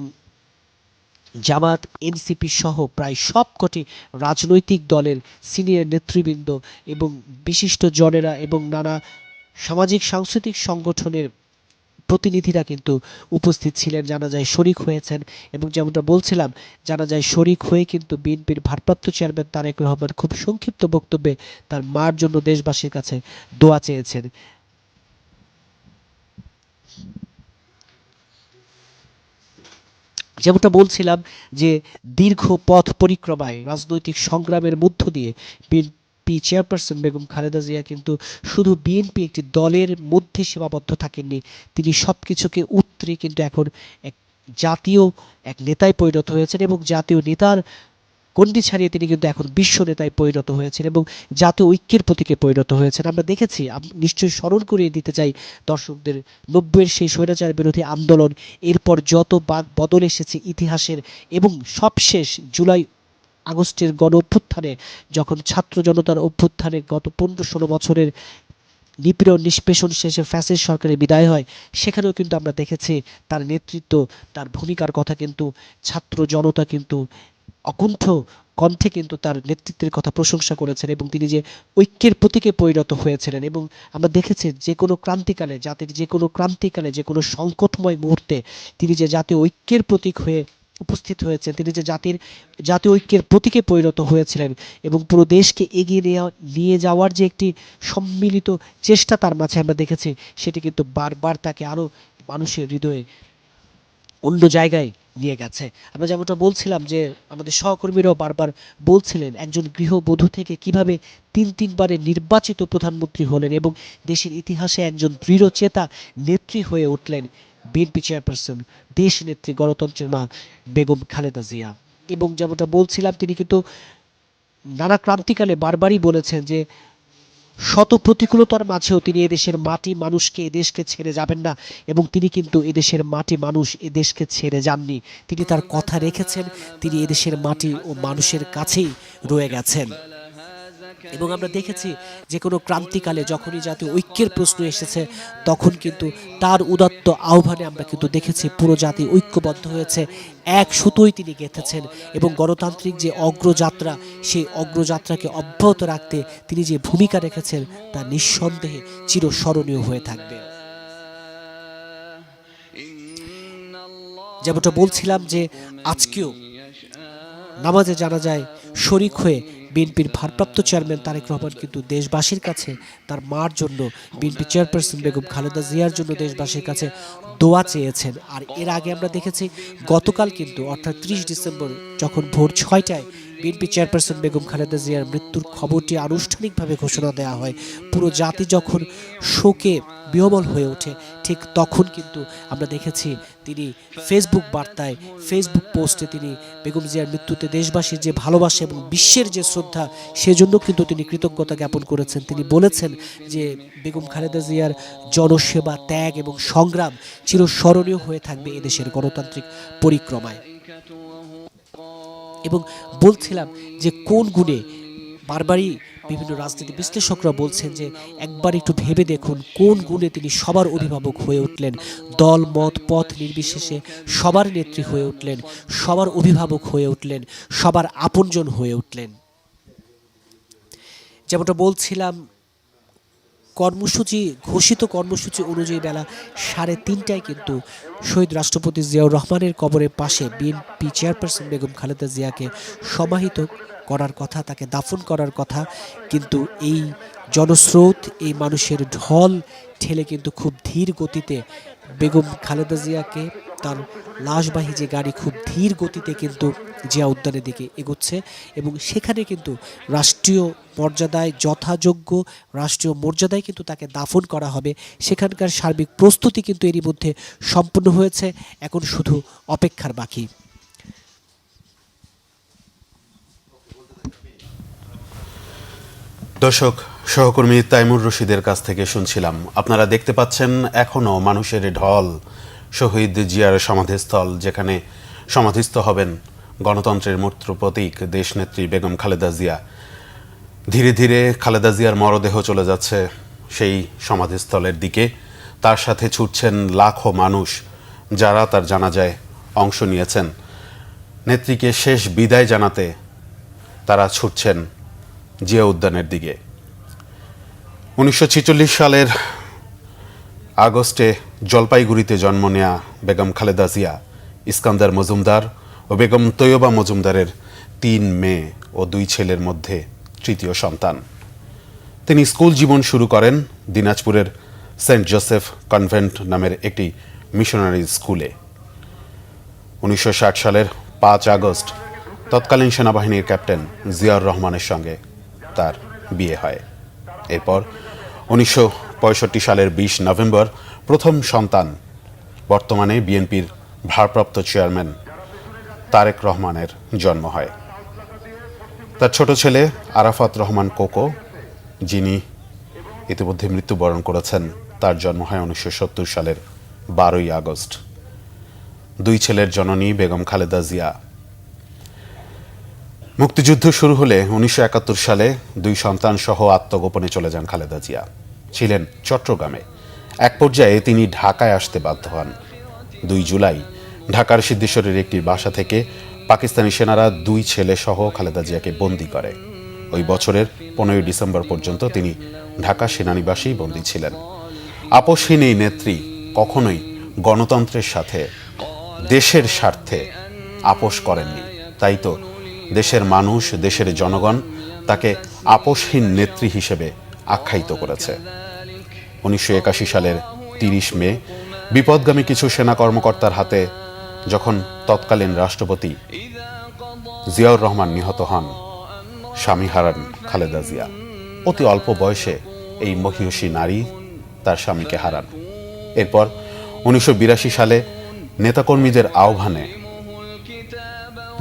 Speaker 2: জামাত, এনসিপি সহ প্রায় সবকটি রাজনৈতিক দলের সিনিয়র নেতৃবৃন্দ এবং বিশিষ্ট জনেরা এবং নানা সামাজিক সাংস্কৃতিক সংগঠনের প্রতিনিধিরা কিন্তু উপস্থিত ছিলেন, জানাজায় শরিক হয়েছেন এবং যেমনটা বলছিলাম, জানাজায় শরিক হয়ে কিন্তু বিএনপির ভারপ্রাপ্ত চেয়ারম্যান তারেক রহমান খুব সংক্ষিপ্ত বক্তব্যে তার মার জন্য দেশবাসীর কাছে দোয়া চেয়েছেন। যেমনটা বলছিলাম যে দীর্ঘ পথ পরিক্রমায় রাজনৈতিক সংগ্রামের মধ্য দিয়ে বিএনপি চেয়ারপারসন বেগম খালেদা জিয়া কিন্তু শুধু বিএনপি একটি দলের মধ্যে সীমাবদ্ধ থাকেননি, তিনি সব কিছুকে উতরে কিন্তু এখন এক জাতীয় এক নেতায় পরিণত হয়েছেন এবং জাতীয় নেতার গণ্ডি ছাড়িয়ে তিনি কিন্তু এখন বিশ্ব নেতায় পরিণত হয়েছেন এবং জাতীয় ঐক্যের প্রতীকে পরিণত হয়েছেন। আমরা দেখেছি, নিশ্চয়ই স্মরণ করিয়ে দিতে চাই দর্শকদের, 90-এর সেই স্বৈরাচার বিরোধী আন্দোলন, এরপর যত বাক বদল এসেছে ইতিহাসের এবং সবশেষ জুলাই আগস্টের গণ অভ্যুত্থানে, যখন ছাত্র জনতার অভ্যুত্থানে গত 15-16 বছরের নিপীড়ন নিষ্পেষণ শেষে ফ্যাসিস্ট সরকারের বিদায় হয়, সেখানেও কিন্তু আমরা দেখেছি তার নেতৃত্ব, তার ভূমিকার কথা কিন্তু ছাত্র জনতা কিন্তু অকুণ্ঠ কণ্ঠে কিন্তু তার নেতৃত্বের কথা প্রশংসা করেছেন এবং তিনি যে ঐক্যের প্রতীকে পরিণত হয়েছিলেন এবং আমরা দেখেছি যে কোনো ক্রান্তিকালে, জাতির যে কোনো ক্রান্তিকালে, যে কোনো সংকটময় মুহূর্তে তিনি যে জাতীয় ঐক্যের প্রতীক হয়ে উপস্থিত হয়েছেন, তিনি যে জাতীয় ঐক্যের প্রতীকে পরিণত হয়েছিলেন এবং পুরো দেশকে এগিয়ে নিয়ে যাওয়ার যে একটি সম্মিলিত চেষ্টা তার মাঝে আমরা দেখেছি, সেটি কিন্তু বারবার তাকে আরও মানুষের হৃদয়ে অন্য জায়গায় নিয়ে গেছে। আমরা যেমনটা বলছিলাম যে আমাদের সহকর্মীরাও বারবার বলছিলেন একজন গৃহবধূ থেকে কিভাবে তিনবারের নির্বাচিত প্রধানমন্ত্রী হলেন এবং দেশের ইতিহাসে একজন দৃঢ়চেতা নেত্রী হয়ে উঠলেন বিএনপি চেয়ারপারসন, দেশ নেত্রী, গণতন্ত্রের মা বেগম খালেদা জিয়া। এবং যেমনটা বলছিলাম, তিনি কিন্তু নানা ক্রান্তিকালে বারবারই বলেছেন যে শত প্রতিকূলতার মাঝেও তিনি এদেশের মাটি মানুষকে, এদেশকে ছেড়ে যাবেন না এবং তিনি কিন্তু এদেশের মাটি মানুষ এদেশকে ছেড়ে যাননি। তিনি তার কথা রেখেছেন, তিনি এদেশের মাটি ও মানুষের কাছেই রয়ে গেছেন। এবং আমরা দেখেছি যে কোনো ক্রান্তিকালে যখনই জাতীয় ঐক্যের প্রশ্ন এসেছে, তখন কিন্তু তার উদাত্ত আহ্বানে আমরা কিন্তু দেখেছি পুরো জাতি ঐক্যবদ্ধ হয়েছে, এক সুতোয় তিনি গেঁথেছেন এবং গণতান্ত্রিক যে অগ্রযাত্রা, সেই অগ্রযাত্রাকে অব্যাহত রাখতে তিনি যে ভূমিকা রেখেছেন তা নিঃসন্দেহে চিরস্মরণীয় হয়ে থাকবে। যেমনটা বলছিলাম যে আজকেও নামাজে জানাজায় শরিক হয়ে বিএনপির ভারপ্রাপ্ত চেয়ারম্যান তারেক রহমান কিন্তু দেশবাসীর কাছে তার মার জন্য, বিএনপি চেয়ারপারসন বেগম খালেদা জিয়ার জন্য দেশবাসীর কাছে দোয়া চেয়েছেন। আর এর আগে আমরা দেখেছি গতকাল কিন্তু অর্থাৎ 30 ডিসেম্বর যখন ভোর 6টায় বিএনপি চেয়ারপারসন বেগম খালেদা জিয়ার মৃত্যুর খবরটি আনুষ্ঠানিকভাবে ঘোষণা দেওয়া হয়, পুরো জাতি যখন শোকে বিহ্বল হয়ে ওঠে, ঠিক তখন কিন্তু আমরা দেখেছি তিনি ফেসবুক বার্তায়, ফেসবুক পোস্টে তিনি বেগম জিয়ার মৃত্যুতে দেশবাসীর যে ভালোবাসা এবং বিশ্বের যে শ্রদ্ধা, সেজন্য কিন্তু তিনি কৃতজ্ঞতা জ্ঞাপন করেছেন। তিনি বলেছেন যে বেগম খালেদা জিয়ার জনসেবা, ত্যাগ এবং সংগ্রাম চিরস্মরণীয় হয়ে থাকবে এদেশের গণতান্ত্রিক পরিক্রমায়। এবং বলছিলাম যে কোন গুণে বারবারই বিভিন্ন রাজনীতি বিশ্লেষকরা বলছেন যে একবার একটু ভেবে দেখুন কোন গুণে তিনি সবার অভিভাবক হয়ে উঠলেন, দল মত পথ নির্বিশেষে সবার নেত্রী হয়ে উঠলেন, সবার অভিভাবক হয়ে উঠলেন, সবার আপনজন হয়ে উঠলেন। যেমনটা বলছিলাম, ঘোষিত কর্মসূচি অনুযায়ী বেলা 3:30টায় কিন্তু শহীদ রাষ্ট্রপতি জিয়াউর রহমানের কবরের পাশে বিএনপি চেয়ারপারসন বেগম খালেদা জিয়াকে সমাহিত করার কথা, তাকে দাফন করার কথা। কিন্তু এই জনস্রোত, এই মানুষের ঢল ঠেলে কিন্তু খুব ধীর গতিতে বেগম খালেদা জিয়াকে, তার লাশবাহী যে গাড়ি খুব ধীর গতিতে কিন্তু জিয়া উদ্যানের দিকে এগোচ্ছে এবং সেখানে কিন্তু রাষ্ট্রীয় মর্যাদায়, যথাযোগ্য রাষ্ট্রীয় মর্যাদায় কিন্তু তাকে দাফন করা হবে। সেখানকার সার্বিক প্রস্তুতি কিন্তু এরই মধ্যে সম্পূর্ণ হয়েছে, এখন শুধু অপেক্ষার বাকি।
Speaker 3: দর্শক, সহকর্মী তাইমুর রশিদের কাছ থেকে শুনছিলাম। আপনারা দেখতে পাচ্ছেন এখনো মানুষের ঢল শহীদ জিয়ার সমাধিস্থল, যেখানে সমাধিস্থ হবেন গণতন্ত্রের মূর্ত প্রতীক দেশনেত্রী বেগম খালেদা জিয়া। ধীরে ধীরে খালেদা জিয়ার মরদেহ চলে যাচ্ছে সেই সমাধিস্থলের দিকে। তার সাথে ছুটছেন লাখো মানুষ যারা তার জানাজায় অংশ নিয়েছেন। নেত্রীকে শেষ বিদায় জানাতে তারা ছুটছেন জিয়া উদ্যানের দিকে। 1946 সালের আগস্টে জলপাইগুড়িতে জন্ম নেয়া বেগম খালেদা জিয়া ইস্কান্দার মজুমদার ও বেগম তৈয়বা মজুমদারের 3 মেয়ে ও 2 ছেলের মধ্যে তৃতীয় সন্তান। তিনি স্কুল জীবন শুরু করেন দিনাজপুরের সেন্ট জোসেফ কনভেন্ট নামের একটি মিশনারি স্কুলে। 1960 সালের 5 আগস্ট তৎকালীন সেনাবাহিনীর ক্যাপ্টেন জিয়াউর রহমানের সঙ্গে তার বিয়ে হয়। এরপর 1965 সালের 20 নভেম্বর প্রথম সন্তান, বর্তমানে বিএনপির ভারপ্রাপ্ত চেয়ারম্যান তারেক রহমানের জন্ম হয়। তার ছোট ছেলে আরাফাত রহমান কোকো, যিনি ইতিমধ্যে মৃত্যুবরণ করেছেন, তার জন্ম হয় 1970 সালের 12 আগস্ট। 2 ছেলের জননী বেগম খালেদা জিয়া। মুক্তিযুদ্ধ শুরু হলে 1971 সালে 2 সন্তান সহ আত্মগোপনে চলে যান খালেদা জিয়া। ছিলেন চট্টগ্রামে। এক পর্যায়ে তিনি ঢাকায় আসতে বাধ্য হন। 2 জুলাই ঢাকার সিদ্ধেশ্বরের একটি বাসা থেকে পাকিস্তানি সেনারা 2 ছেলে সহ খালেদা জিয়াকে বন্দী করে। ওই বছরের 15 ডিসেম্বর পর্যন্ত তিনি ঢাকা সেনানিবাসেই বন্দী ছিলেন। আপোষহীন এই নেত্রী কখনোই গণতন্ত্রের সাথে, দেশের স্বার্থে আপোষ করেননি। তাই তো দেশের মানুষ, দেশের জনগণ তাকে আপোষহীন নেত্রী হিসেবে আখ্যায়িত করেছে। 1981 সালের 30 মে বিপদগামী কিছু সেনা কর্মকর্তার হাতে যখন তৎকালীন রাষ্ট্রপতি জিয়াউর রহমান নিহত হন, স্বামী হারান খালেদা জিয়া। অতি অল্প বয়সে এই মহিয়সী নারী তার স্বামীকে হারান। এরপর 1982 সালে নেতাকর্মীদের আহ্বানে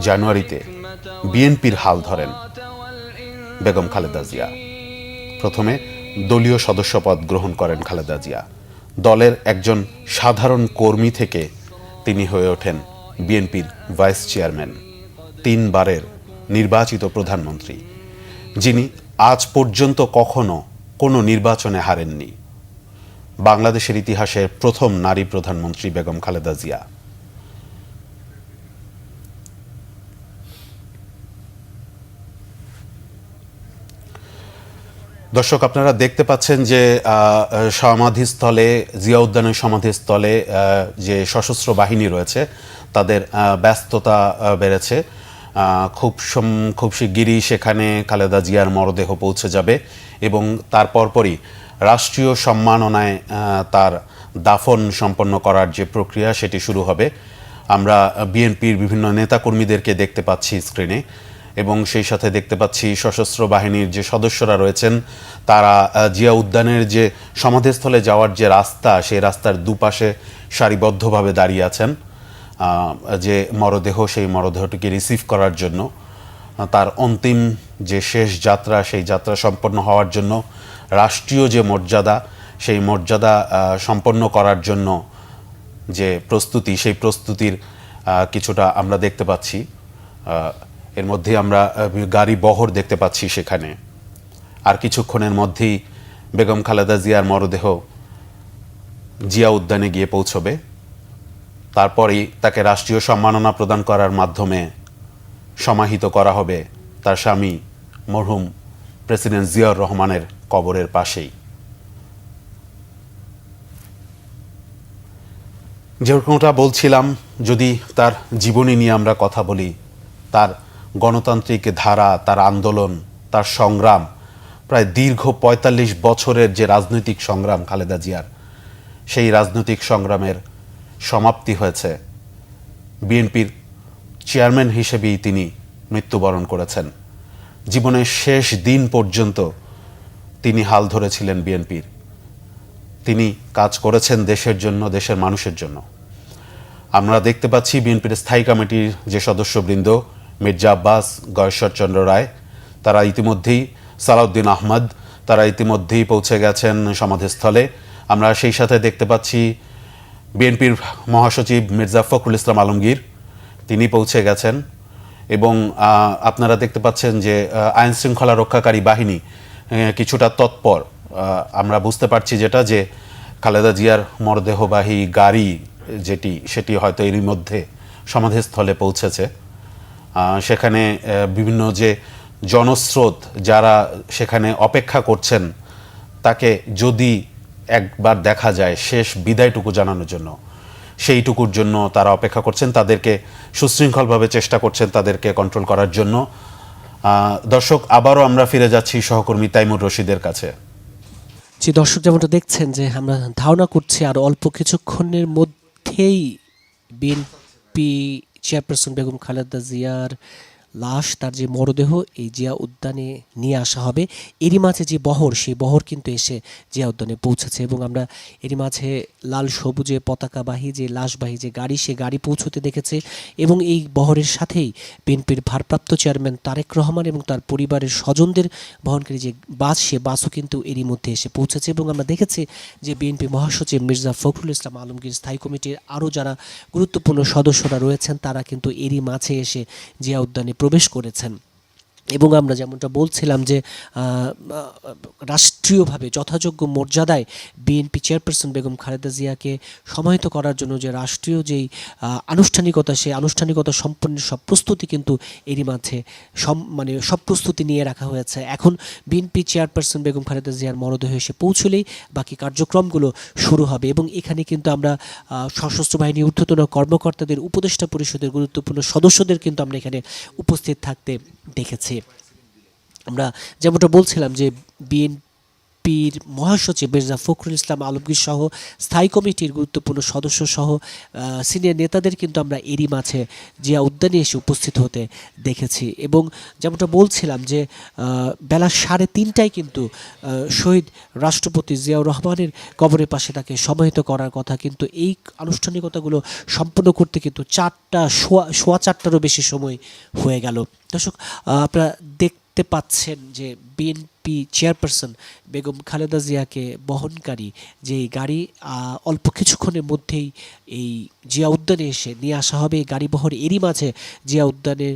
Speaker 3: জানুয়ারিতে বিএনপির হাল ধরেন বেগম খালেদা জিয়া। প্রথমে দলীয় সদস্যপদ গ্রহণ করেন খালেদা জিয়া। দলের একজন সাধারণ কর্মী থেকে তিনি হয়ে ওঠেন বিএনপির ভাইস চেয়ারম্যান, 3 বারের নির্বাচিত প্রধানমন্ত্রী, যিনি আজ পর্যন্ত কখনো কোনো নির্বাচনে হারেননি। বাংলাদেশের ইতিহাসের প্রথম নারী প্রধানমন্ত্রী বেগম খালেদা জিয়া। দর্শক, আপনারা দেখতে পাচ্ছেন যে সমাধিস্থলে, জিয়া উদ্যানের সমাধিস্থলে যে সশস্ত্র বাহিনী রয়েছে তাদের ব্যস্ততা বেড়েছে। খুব শিগগিরই সেখানে খালেদা জিয়ার মরদেহ পৌঁছে যাবে এবং তার পরপরই রাষ্ট্রীয় সম্মাননায় তার দাফন সম্পন্ন করার যে প্রক্রিয়া সেটি শুরু হবে। আমরা বিএনপির বিভিন্ন নেতাকর্মীদেরকে দেখতে পাচ্ছি স্ক্রিনে এবং সেই সাথে দেখতে পাচ্ছি সশস্ত্র বাহিনীর যে সদস্যরা রয়েছেন তারা জিয়া উদ্যানের যে সমাধিস্থলে যাওয়ার যে রাস্তা, সেই রাস্তার দুপাশে সারিবদ্ধভাবে দাঁড়িয়ে আছেন যে মরদেহ, সেই মরদেহটিকে রিসিভ করার জন্য, তার অন্তিম যে শেষ যাত্রা, সেই যাত্রা সম্পন্ন হওয়ার জন্য রাষ্ট্রীয় যে মর্যাদা, সেই মর্যাদা সম্পন্ন করার জন্য যে প্রস্তুতি, সেই প্রস্তুতির কিছুটা আমরা দেখতে পাচ্ছি। এর মধ্যে আমরা গাড়ি বহর দেখতে পাচ্ছি সেখানে। আর কিছুক্ষণের মধ্যেই বেগম খালেদা জিয়ার মরদেহ জিয়া উদ্যানে গিয়ে পৌঁছবে। তারপরেই তাকে রাষ্ট্রীয় সম্মাননা প্রদান করার মাধ্যমে সমাহিত করা হবে তার স্বামী মরহুম প্রেসিডেন্ট জিয়াউর রহমানের কবরের পাশেই। যেরকমটা বলছিলাম, যদি তার জীবনী নিয়ে আমরা কথা বলি, তার গণতান্ত্রিক ধারা, তার আন্দোলন, তার সংগ্রাম, প্রায় দীর্ঘ ৪৫ বছরের যে রাজনৈতিক সংগ্রাম খালেদা জিয়ার, সেই রাজনৈতিক সংগ্রামের সমাপ্তি হয়েছে। বিএনপির চেয়ারম্যান হিসেবেই তিনি মৃত্যুবরণ করেছেন। জীবনের শেষ দিন পর্যন্ত তিনি হাল ধরেছিলেন বিএনপির। তিনি কাজ করেছেন দেশের জন্য, দেশের মানুষের জন্য। আমরা দেখতে পাচ্ছি বিএনপির স্থায়ী কমিটির যে সদস্যবৃন্দ, মির্জা আব্বাস, গয়েশ্বর চন্দ্র রায়, তারা ইতিমধ্যেই, সালাউদ্দিন আহমদ, তারা ইতিমধ্যেই পৌঁছে গেছেন সমাধিস্থলে। আমরা সেই সাথে দেখতে পাচ্ছি বিএনপির মহাসচিব মির্জা ফখরুল ইসলাম আলমগীর, তিনি পৌঁছে গেছেন। এবং আপনারা দেখতে পাচ্ছেন যে আইন শৃঙ্খলা রক্ষাকারী বাহিনী কিছুটা তৎপর। আমরা বুঝতে পারছি যেটা, যে খালেদা জিয়ার মরদেহবাহী গাড়ি সেটি হয়তো এরই মধ্যে সমাধিস্থলে পৌঁছেছে। সেখানে বিভিন্ন যে জনস্রোত যারা সেখানে অপেক্ষা করছেন, তাকে যদি একবার দেখা যায় শেষ বিদায়টুকু জানানোর জন্য, সেইটুকুর জন্য তারা অপেক্ষা করছেন, তাদেরকে সুশৃঙ্খলভাবে চেষ্টা করছেন তাদেরকে কন্ট্রোল করার জন্য। দর্শক, আবারও আমরা ফিরে যাচ্ছি সহকর্মী তাইমুর রশিদের কাছে।
Speaker 2: যে দর্শক যেমনটা দেখছেন, যে আমরা ধারণা করছি আর অল্প কিছুক্ষণের মধ্যেই বিএনপি চেয়ারপারসন বেগম খালেদা জিয়ার লাশ, তার যে মরদেহ, এই জিয়া উদ্যানে নিয়ে আসা হবে। এরই মাঝে যে বহর, সেই বহর কিন্তু এসে জিয়া উদ্যানে পৌঁছেছে এবং আমরা এরই মাঝে লাল সবুজে পতাকাবাহী যে লাশবাহী যে গাড়ি, সে গাড়ি পৌঁছতে দেখেছে। এবং এই বহরের সাথেই বিএনপির ভারপ্রাপ্ত চেয়ারম্যান তারেক রহমান এবং তার পরিবারের স্বজনদের বহনকারী যে বাস, সে বাসও কিন্তু এরই মধ্যে এসে পৌঁছেছে। এবং আমরা দেখেছি যে বিএনপি মহাসচিব মির্জা ফখরুল ইসলাম আলমগীর, স্থায়ী কমিটির আরও যারা গুরুত্বপূর্ণ সদস্যরা রয়েছেন, তারা কিন্তু এরই মাঝে এসে জিয়া উদ্যানে প্রবেশ করেছেন। এবং আমরা যেমনটা বলছিলাম যে রাষ্ট্রীয়ভাবে যথাযোগ্য মর্যাদায় বিএনপি চেয়ারপারসন বেগম খালেদা জিয়াকে সমাহিত করার জন্য যে রাষ্ট্রীয় যেই আনুষ্ঠানিকতা, সেই আনুষ্ঠানিকতা সম্পন্নের সব প্রস্তুতি কিন্তু এরই মাঝে সব প্রস্তুতি নিয়ে রাখা হয়েছে। এখন বিএনপি চেয়ারপারসন বেগম খালেদা জিয়ার মরদেহ এসে পৌঁছলেই বাকি কার্যক্রমগুলো শুরু হবে। এবং এখানে কিন্তু আমরা সশস্ত্র বাহিনীর ঊর্ধ্বতন কর্মকর্তাদের, উপদেষ্টা পরিষদের গুরুত্বপূর্ণ সদস্যদের কিন্তু আমরা এখানে উপস্থিত থাকতে দেখেছি। আমরা যেমনটা বলছিলাম যে বিএনপির মহাসচিব মির্জা ফখরুল ইসলাম আলমগীর সহ স্থায়ী কমিটির গুরুত্বপূর্ণ সদস্য সহ সিনিয়র নেতাদের কিন্তু আমরা এরই মাঝে জিয়া উদ্যানে এসে উপস্থিত হতে দেখেছি। এবং যেমনটা বলছিলাম যে বেলা 3:30টায় কিন্তু শহীদ রাষ্ট্রপতি জিয়াউর রহমানের কবরের পাশে তাকে সমাহিত করার কথা, কিন্তু এই আনুষ্ঠানিকতাগুলো সম্পন্ন করতে কিন্তু 4:15টারও বেশি সময় হয়ে গেল। দর্শক, আপনারা দেখতে পাচ্ছেন যে বিএনপি চেয়ারপারসন বেগম খালেদা জিয়াকে বহনকারী যে গাড়ি অল্প কিছুক্ষণের মধ্যেই এই জিয়া উদ্যানে এসে নিয়ে আসা হবে। এই গাড়ি বহর এরই মাঝে জিয়া উদ্যানে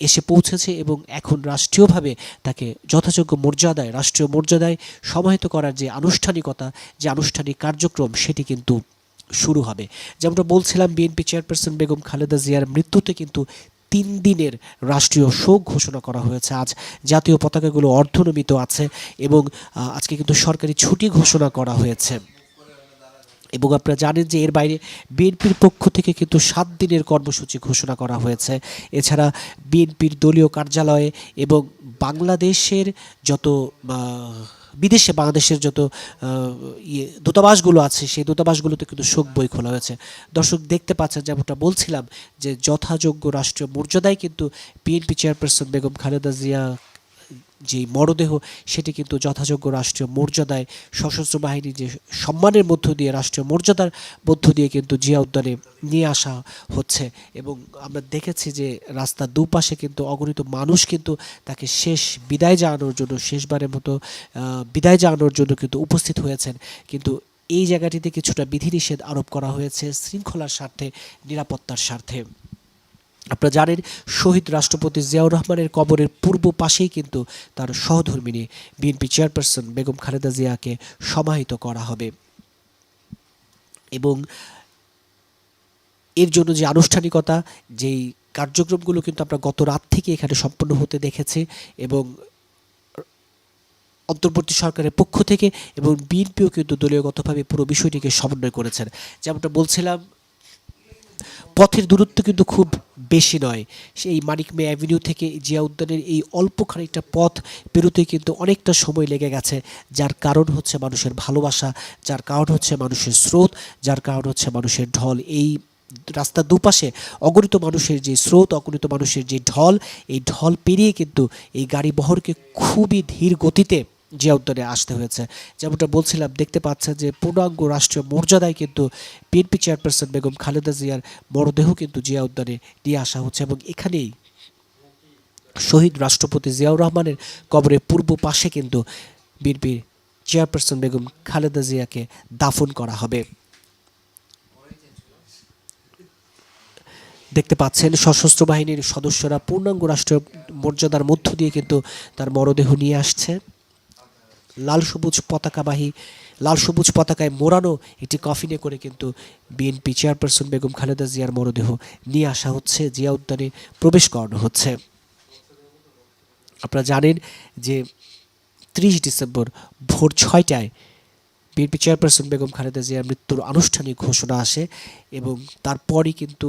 Speaker 2: এসে পৌঁছেছে এবং এখন রাষ্ট্রীয়ভাবে তাকে যথাযোগ্য মর্যাদায়, রাষ্ট্রীয় মর্যাদায় সমাহিত করার যে আনুষ্ঠানিকতা, যে আনুষ্ঠানিক কার্যক্রম, সেটি কিন্তু শুরু হবে। যেমনটা বলছিলাম, বিএনপি চেয়ারপারসন বেগম খালেদা জিয়ার মৃত্যুতে কিন্তু 3 দিনের রাষ্ট্রীয় শোক ঘোষণা করা হয়েছে। আজ জাতীয় পতাকাগুলো অর্ধনমিত আছে এবং আজকে কিন্তু সরকারি ছুটি ঘোষণা করা হয়েছে। এবং আপনারা জানেন যে এর বাইরে বিএনপির পক্ষ থেকে কিন্তু 7 দিনের কর্মসূচি ঘোষণা করা হয়েছে। এছাড়া বিএনপির দলীয় কার্যালয়ে এবং বাংলাদেশের যত বিদেশে বাংলাদেশের যত দূতাবাসগুলো আছে, সেই দূতাবাসগুলোতে কিন্তু শোক বই খোলা হয়েছে। দর্শক দেখতে পাচ্ছেন, যেমনটা বলছিলাম, যে যথাযোগ্য রাষ্ট্রীয় মর্যাদায় কিন্তু বিএনপি চেয়ারপারসন বেগম খালেদা জিয়া যে মরদেহ, সেটি কিন্তু যথাযোগ্য রাষ্ট্রীয় মর্যাদায় সশস্ত্র বাহিনীর যে সম্মানের মধ্য দিয়ে, রাষ্ট্রীয় মর্যাদার মধ্য দিয়ে কিন্তু জিয়া উদ্যানে নিয়ে আসা হচ্ছে। এবং আমরা দেখেছি যে রাস্তার দুপাশে কিন্তু অগণিত মানুষ কিন্তু তাকে শেষ বিদায় জানানোর জন্য, শেষবারের মতো বিদায় জানানোর জন্য কিন্তু উপস্থিত হয়েছেন। কিন্তু এই জায়গাটিতে কিছুটা বিধিনিষেধ আরোপ করা হয়েছে শৃঙ্খলার স্বার্থে, নিরাপত্তার স্বার্থে। আপনারা জানেন শহীদ রাষ্ট্রপতি জিয়াউর রহমানের কবরের পূর্ব পাশেই কিন্তু তার সহধর্মিণী বিএনপি চেয়ারপারসন বেগম খালেদা জিয়াকে সমাহিত করা হবে এবং এর জন্য যে আনুষ্ঠানিকতা, যেই কার্যক্রমগুলো কিন্তু আমরা গত রাত থেকে এখানে সম্পন্ন হতে দেখেছি এবং অন্তর্বর্তী সরকারের পক্ষ থেকে এবং বিএনপিও কিন্তু দলীয়গতভাবে পুরো বিষয়টিকে সমন্বয় করেছেন। যেমনটা বলছিলাম, পথের দূরত্ব কিন্তু খুব বেশি নয়। সেই মানিক মে অ্যাভিনিউ থেকে জিয়া উদ্যানের এই অল্প খানিকটা পথ পেরোতে কিন্তু অনেকটা সময় লেগে গেছে, যার কারণ হচ্ছে মানুষের ভালোবাসা, যার কারণ হচ্ছে মানুষের স্রোত, যার কারণ হচ্ছে মানুষের ঢল। এই রাস্তার দুপাশে অগণিত মানুষের যে স্রোত, অগণিত মানুষের যে ঢল, এই ঢল পেরিয়ে কিন্তু এই গাড়ি বহরকে খুবই ধীর গতিতে জিয়া উদ্যানে আসতে হয়েছে। যেমনটা বলছিলাম, দেখতে পাচ্ছেন যে পূর্ণাঙ্গ রাষ্ট্রীয় মর্যাদায় কিন্তু বিএনপি চেয়ারপারসন বেগম খালেদা জিয়ার মরদেহ কিন্তু জিয়া উদ্যানে নিয়ে আসা হচ্ছে এবং এখানেই শহীদ রাষ্ট্রপতি জিয়াউর রহমানের কবরের পূর্ব পাশে কিন্তু বিএনপির চেয়ারপারসন বেগম খালেদা জিয়াকে দাফন করা হবে। দেখতে পাচ্ছেন সশস্ত্র বাহিনীর সদস্যরা পূর্ণাঙ্গ রাষ্ট্রীয় মর্যাদার মধ্য দিয়ে কিন্তু তার মরদেহ নিয়ে আসছে। লাল সবুজ পতাকায় মোড়ানো একটি কফিনে করে কিন্তু বিএনপি চেয়ারপারসন বেগম খালেদা জিয়ার মরদেহ নিয়ে আসা হচ্ছে, জিয়া উদ্যানে প্রবেশ করানো হচ্ছে। আপনারা জানেন যে 30 ডিসেম্বর ভোর 6টায় বিএনপি চেয়ারপারসন বেগম খালেদা জিয়ার মৃত্যুর আনুষ্ঠানিক ঘোষণা আসে এবং তারপরই কিন্তু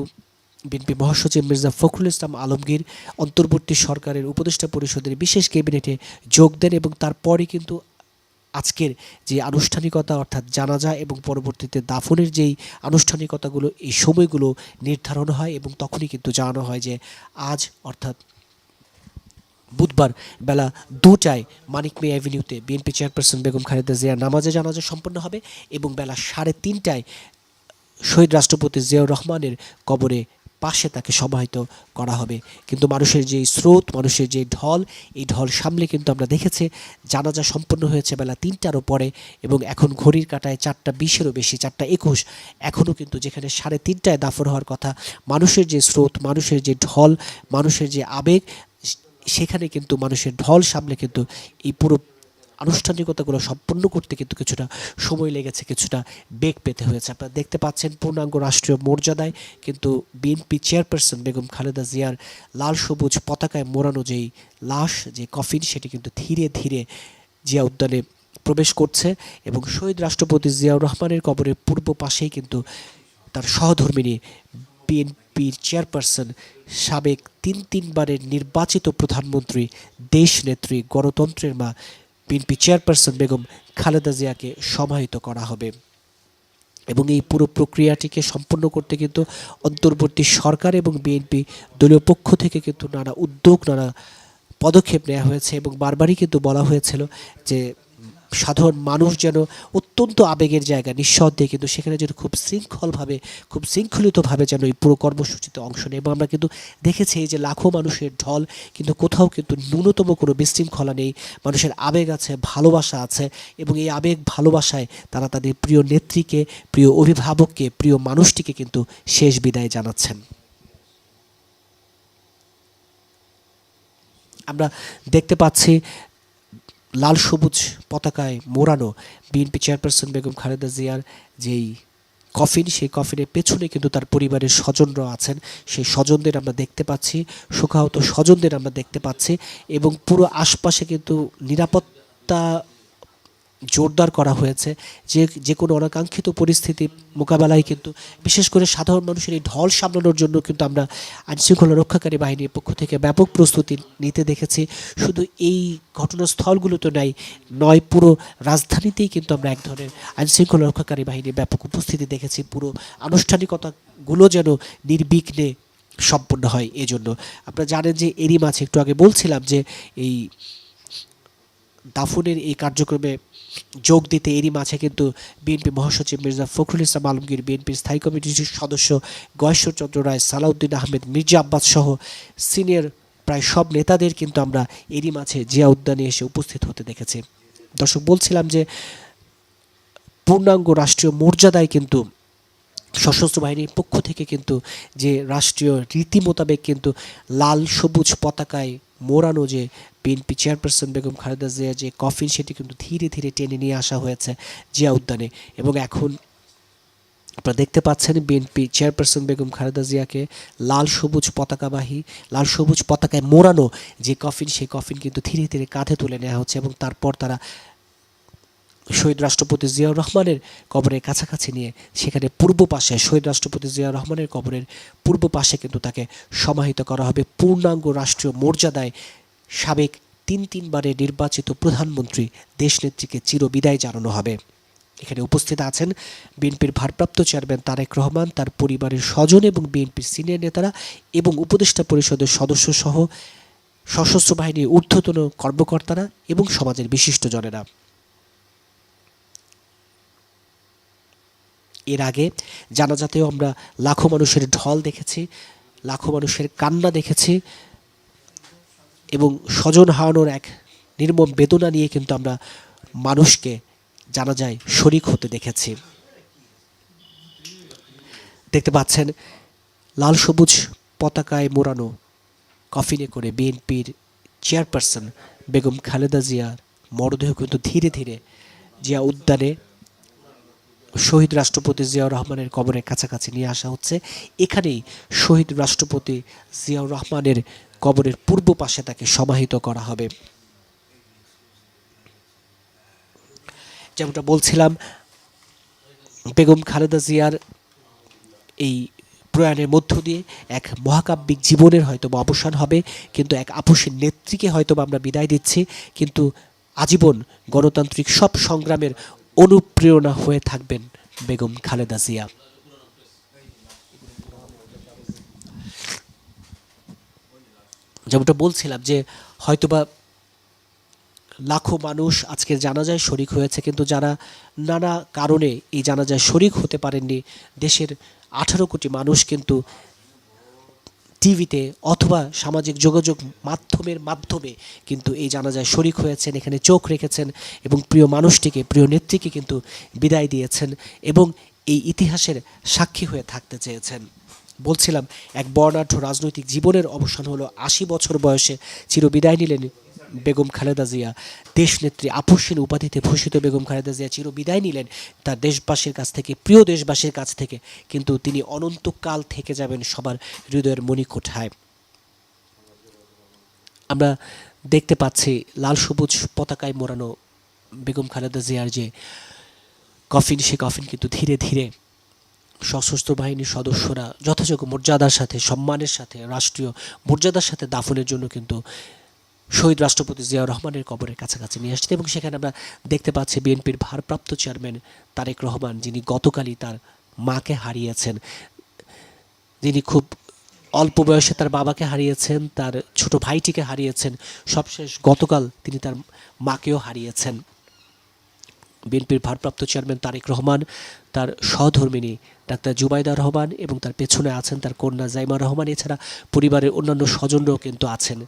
Speaker 2: বিএনপি মহাসচিব মির্জা ফখরুল ইসলাম আলমগীর অন্তর্বর্তী সরকারের উপদেষ্টা পরিষদের বিশেষ ক্যাবিনেটে যোগ দেন এবং তারপরই কিন্তু আজকের যে আনুষ্ঠানিকতা অর্থাৎ জানাজা এবং পরবর্তীতে দাফনের যেই আনুষ্ঠানিকতাগুলো, এই সময়গুলো নির্ধারণ হয় এবং তখনই কিন্তু জানানো হয় যে আজ অর্থাৎ বুধবার বেলা 2টায় মানিক মে অ্যাভিনিউতে বিএনপি চেয়ারপারসন বেগম খালেদা জিয়ার নামাজে জানাজা সম্পন্ন হবে এবং বেলা 3:30টায় শহীদ রাষ্ট্রপতি জিয়াউর রহমানের কবরে পাশে তাকে সমাহিত করা হবে। কিন্তু মানুষের যে স্রোত, মানুষের যে ঢল, এই ঢল সামলে কিন্তু আমরা দেখেছি জানাজা সম্পন্ন হয়েছে বেলা 3টারও পরে এবং এখন ঘড়ির কাঁটায় 4:20-এরও বেশি, 4:21। এখনও কিন্তু যেখানে 3:30টায় দাফন হওয়ার কথা, মানুষের যে স্রোত, মানুষের যে ঢল, মানুষের যে আবেগ, সেখানে কিন্তু মানুষের ঢল সামলে কিন্তু এই পুরো আনুষ্ঠানিকতাগুলো সম্পন্ন করতে কিন্তু কিছুটা সময় লেগেছে, কিছুটা বেগ পেতে হয়েছে। আপনারা দেখতে পাচ্ছেন পূর্ণাঙ্গ রাষ্ট্রীয় মর্যাদায় কিন্তু বিএনপি চেয়ারপারসন বেগম খালেদা জিয়ার লাল সবুজ পতাকায় মোড়ানো যেই লাশ, যে কফিন, সেটি কিন্তু ধীরে ধীরে জিয়া উদ্যানে প্রবেশ করছে এবং শহীদ রাষ্ট্রপতি জিয়াউর রহমানের কবরের পূর্ব পাশেই কিন্তু তার সহধর্মিণী বিএনপির চেয়ারপারসন, সাবেক তিনবারের নির্বাচিত প্রধানমন্ত্রী, দেশনেত্রী, গণতন্ত্রের মা বিএনপি চেয়ারপারসন বেগম খালেদা জিয়াকে সমাহিত করা হবে এবং এই পুরো প্রক্রিয়াটিকে সম্পন্ন করতে কিন্তু অন্তর্বর্তী সরকার এবং বিএনপি দলীয় পক্ষ থেকে কিন্তু নানা উদ্যোগ, নানা পদক্ষেপ নেওয়া হয়েছে এবং বারবারই কিন্তু বলা হয়েছিল যে সাধারণ মানুষ যেন অত্যন্ত আবেগের জায়গা, নিঃসন্দেহে কিন্তু সেখানে যেন খুব শৃঙ্খলিতভাবে যেন এই পুরো কর্মসূচিতে অংশ নেয় এবং আমরা কিন্তু দেখেছি এই যে লাখো মানুষের ঢল, কিন্তু কোথাও কিন্তু ন্যূনতম কোনো বিশৃঙ্খলা নেই। মানুষের আবেগ আছে, ভালোবাসা আছে এবং এই আবেগ ভালোবাসায় তারা তাদের প্রিয় নেত্রীকে, প্রিয় অভিভাবককে, প্রিয় মানুষটিকে কিন্তু শেষ বিদায় জানাচ্ছেন। আমরা দেখতে পাচ্ছি লাল সবুজ পতাকায় মোড়ানো বিএনপি চেয়ারপারসন বেগম খালেদা জিয়ার যেই কফিন, সেই কফিনের পেছনে কিন্তু তার পরিবারের স্বজনরা আছেন। সেই স্বজনদের আমরা দেখতে পাচ্ছি, শোকাহত স্বজনদের আমরা দেখতে পাচ্ছি এবং পুরো আশপাশে কিন্তু নিরাপত্তা জোরদার করা হয়েছে যে কোনো অনাকাঙ্ক্ষিত পরিস্থিতি মোকাবেলায় কিন্তু বিশেষ করে সাধারণ মানুষের এই ঢল সামলানোর জন্য কিন্তু আমরা আইনশৃঙ্খলা রক্ষাকারী বাহিনীর পক্ষ থেকে ব্যাপক প্রস্তুতি নিতে দেখেছি। শুধু এই ঘটনাস্থলগুলোতে নয়, পুরো রাজধানীতেই কিন্তু আমরা এক ধরনের আইনশৃঙ্খলা রক্ষাকারী বাহিনীর ব্যাপক উপস্থিতি দেখেছি। পুরো আনুষ্ঠানিকতাগুলো যেন নির্বিঘ্নে সম্পন্ন হয়। এজন্য আপনারা জানেন যে এরই মাঝে একটু আগে বলছিলাম যে এই দাফনের এই কার্যক্রমে যোগ দিতে এরই মাঝে কিন্তু বিএনপি মহাসচিব মির্জা ফখরুল ইসলাম আলমগীর, বিএনপির স্থায়ী কমিটির সদস্য গয়েশ্বরচন্দ্র রায়, সালাউদ্দিন আহমেদ, মির্জা আব্বাস সহ সিনিয়র প্রায় সব নেতাদের কিন্তু আমরা এরই মাঝে জিয়া উদ্যানে এসে উপস্থিত হতে দেখেছি। দর্শক, বলছিলাম যে পূর্ণাঙ্গ রাষ্ট্রীয় মর্যাদায় কিন্তু সশস্ত্র বাহিনীর পক্ষ থেকে কিন্তু যে রাষ্ট্রীয় রীতি মোতাবেক কিন্তু লাল সবুজ পতাকায় মোড়ানো যে বিএনপি চেয়ারপারসন বেগম খালেদা জিয়ার যে কফিন, সেটি কিন্তু ধীরে ধীরে টেনে নিয়ে আসা হয়েছে জিয়া উদ্যানে। এবং এখন আপনারা দেখতে পাচ্ছেন বিএনপি চেয়ারপারসন বেগম খালেদা জিয়াকে লাল সবুজ পতাকাবাহী, লাল সবুজ পতাকায় মোড়ানো যে কফিন, সেই কফিন কিন্তু ধীরে ধীরে কাঁধে তুলে নেওয়া হচ্ছে এবং তারপর তারা শহীদ রাষ্ট্রপতি জিয়াউর রহমানের কবরের কাছাকাছি নিয়ে সেখানে পূর্ব পাশে, শহীদ রাষ্ট্রপতি জিয়াউর রহমানের কবরের পূর্ব পাশে কিন্তু তাকে সমাহিত করা হবে পূর্ণাঙ্গ রাষ্ট্রীয় মর্যাদায়। সাবেক তিনবারের নির্বাচিত প্রধানমন্ত্রী দেশনেত্রীকে চিরবিদায় জানানো হবে। এখানে উপস্থিত আছেন বিএনপির ভারপ্রাপ্ত চেয়ারম্যান তারেক রহমান, তার পরিবারের স্বজন এবং বিএনপির সিনিয়র নেতারা এবং উপদেষ্টা পরিষদের সদস্য সহ সশস্ত্র বাহিনীর ঊর্ধ্বতন কর্মকর্তারা এবং সমাজের বিশিষ্টজনেরা। এর আগে জানাজাতেও আমরা লাখো মানুষের ঢল দেখেছি, লাখো মানুষের কান্না দেখেছি এবং স্বজন হারানোর এক নির্মম বেদনা নিয়ে কিন্তু আমরা মানুষকে জানাজায় শরিক হতে দেখেছি। দেখতে পাচ্ছেন লাল সবুজ পতাকায় মোড়ানো কফিনে করে বিএনপির চেয়ারপারসন বেগম খালেদা জিয়ার মরদেহ কিন্তু ধীরে ধীরে জিয়া উদ্যানে শহীদ রাষ্ট্রপতি জিয়াউর রহমানের কবরের কাছাকাছি নিয়ে আসা হচ্ছে। এখানেই শহীদ রাষ্ট্রপতি জিয়াউর রহমানের কবরের পূর্ব পাশে তাকে সমাহিত করা হবে। যেমনটা বলছিলাম, বেগম খালেদা জিয়ার এই প্রয়াণের মধ্য দিয়ে এক মহাকাব্যিক জীবনের হয়তো অবসান হবে, কিন্তু এক আপসী নেত্রীকে হয়তো আমরা বিদায় দিচ্ছি, কিন্তু আজীবন গণতান্ত্রিক সব সংগ্রামের অনুপ্রেরণা হয়ে থাকবেন বেগম খালেদা জিয়া। যেমনটা বলছিলাম যে হয়তোবা লাখো মানুষ আজকের জানাজায় শরিক হয়েছে, কিন্তু যারা নানা কারণে এই জানাজায় শরিক হতে পারেননি, দেশের 18 কোটি মানুষ কিন্তু টিভিতে অথবা সামাজিক যোগাযোগ মাধ্যমে কিন্তু এই জানাজায় শরিক হয়েছেন, এখানে চোখ রেখেছেন এবং প্রিয় মানুষটিকে, প্রিয় নেত্রীকে কিন্তু বিদায় দিয়েছেন এবং এই ইতিহাসের সাক্ষী হয়ে থাকতে চেয়েছেন। বলছিলাম এক বর্ণাঢ্য রাজনৈতিক জীবনের অবসান হলো। 80 বছর বয়সে চিরবিদায় নিলেন বেগম খালেদা জিয়া। দেশনেত্রী আপসহীন উপাধিতে ভূষিত বেগম খালেদা জিয়া চিরবিদায় নিলেন তার দেশবাসীর কাছ থেকে, প্রিয় দেশবাসীর কাছ থেকে, কিন্তু তিনি অনন্তকাল থেকে যাবেন সবার হৃদয়ের মণিকোঠায়। আমরা দেখতে পাচ্ছি লাল সবুজ পতাকায় মোড়ানো বেগম খালেদা জিয়ার যে কফিন, সে কফিন কিন্তু ধীরে ধীরে সশস্ত্র বাহিনীর সদস্যরা যথাযোগ্য মর্যাদার সাথে, সম্মানের সাথে, রাষ্ট্রীয় মর্যাদার সাথে দাফনের জন্য কিন্তু শহীদ রাষ্ট্রপতি জিয়াউর রহমানের কবরের কাছাকাছি নিয়ে আসছে। এবং সেখানে আমরা দেখতে পাচ্ছি বিএনপির ভারপ্রাপ্ত চেয়ারম্যান তারেক রহমান, যিনি গতকালই তার মাকে হারিয়েছেন, যিনি খুব অল্প বয়সে তার বাবাকে হারিয়েছেন, তার ছোট ভাইটিকে হারিয়েছেন, সবশেষ গতকাল তিনি তার মাকেও হারিয়েছেন। বিএনপির ভারপ্রাপ্ত চেয়ারম্যান তারেক রহমান, তার সহধর্মিণী ডাক্তার জুবাইদা রহমান এবং তার পেছনে আছেন তার কন্যা জাইমা রহমান, এছাড়া পরিবারের অন্যান্য স্বজনরাও কিন্তু আছেন।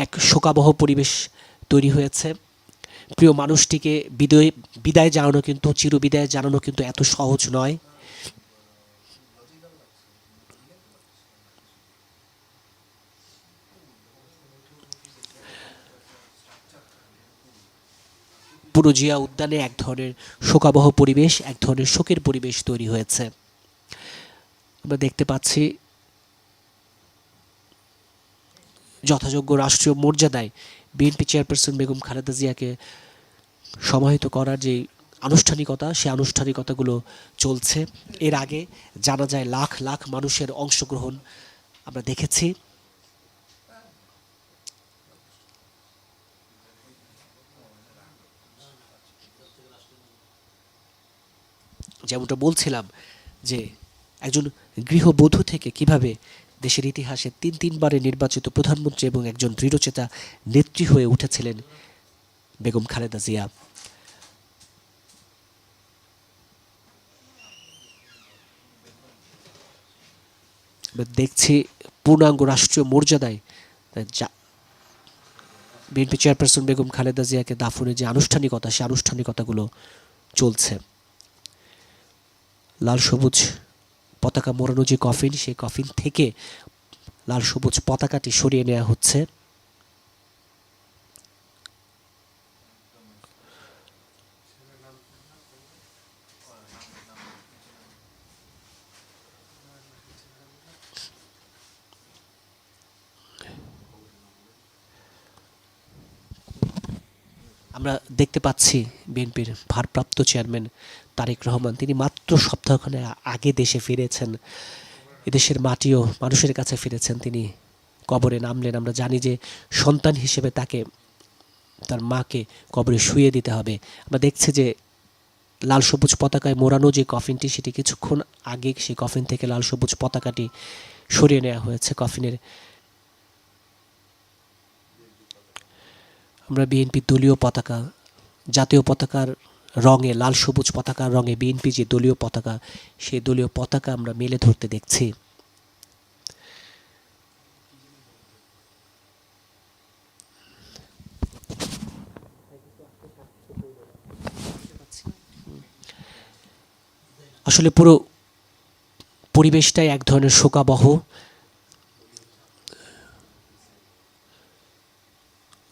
Speaker 2: এক শোকাবহ পরিবেশ তৈরি হয়েছে। প্রিয় মানুষটিকে বিদায় জানানো কিন্তু, চিরবিদায় জানানো কিন্তু এত সহজ নয়। পুরো জিয়া উদ্যানে এক ধরনের শোকাবহ পরিবেশ, এক ধরনের শোকের পরিবেশ তৈরি হয়েছে। আমরা দেখতে পাচ্ছি যথাযোগ্য রাষ্ট্রীয় মর্যাদায় বিএনপি চেয়ারপারসন বেগম খালেদা জিয়াকে সমাহিত করার যে আনুষ্ঠানিকতা, সেই আনুষ্ঠানিকতাগুলো চলছে। এর আগে জানা যায় লাখ লাখ মানুষের অংশগ্রহণ আমরা দেখেছি। যেমনটা বলছিলাম যে একজন গৃহবধূ থেকে কিভাবে দেশের ইতিহাসে তিনবারের নির্বাচিত প্রধানমন্ত্রী এবং একজন দৃঢ়চেতা নেত্রী হয়ে উঠেছিলেন বেগম খালেদা জিয়া। দেখছি পূর্ণাঙ্গ রাষ্ট্রীয় মর্যাদায় বিএনপি চেয়ারপারসন বেগম খালেদা জিয়াকে দাফনের যে আনুষ্ঠানিকতা, সেই আনুষ্ঠানিকতাগুলো চলছে। লাল সবুজ পতাকা মোড়ানো যে কফিন, সেই কফিন থেকে লাল সবুজ পতাকাটি সরিয়ে নেওয়া হচ্ছে। আমরা দেখতে পাচ্ছি বিএনপির ভারপ্রাপ্ত চেয়ারম্যান তারেক রহমান, তিনি মাত্র সপ্তাহখানেক আগে দেশে ফিরেছেন, এদেশের মাটিও মানুষের কাছে ফিরেছেন, তিনি কবরে নামলেন। আমরা জানি যে সন্তান হিসেবে তাকে, তার মাকে কবরে শুইয়ে দিতে হবে। আমরা দেখছি যে লাল সবুজ পতাকায় মোড়ানো যে কফিনটি, সেটি কিছুক্ষণ আগে সেই কফিন থেকে লাল সবুজ পতাকাটি সরিয়ে নেওয়া হয়েছে কফিনের। আমরা বিএনপি দলীয় পতাকা, জাতীয় পতাকার রঙে, লাল সবুজ পতাকার রঙে বিএনপি যে দলীয় পতাকা, সেই দলীয় পতাকা আমরা মেলে ধরতে দেখছি। আসলে পুরো পরিবেশটাই এক ধরনের শোকাবহ।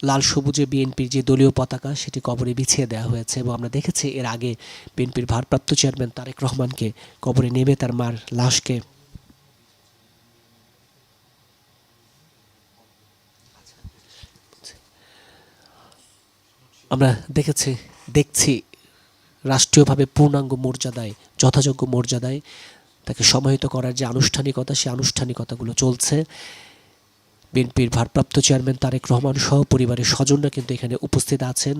Speaker 2: লাল সবুজে বিএনপির যে দলীয় পতাকা, সেটি কবরে বিছিয়ে দেওয়া হয়েছে এবং আমরা দেখেছি এর আগে বিএনপির ভারপ্রাপ্ত চেয়ারম্যান তারেক রহমানকে কবরে নেমে তার মার লাশকে আমরা দেখছি রাষ্ট্রীয়ভাবে পূর্ণাঙ্গ মর্যাদায়, যথাযোগ্য মর্যাদায় তাকে সমাহিত করার যে আনুষ্ঠানিকতা, সেই আনুষ্ঠানিকতাগুলো চলছে। বিএনপির ভারপ্রাপ্ত চেয়ারম্যান তারেক রহমান সহ পরিবারের স্বজনরা কিন্তু এখানে উপস্থিত আছেন,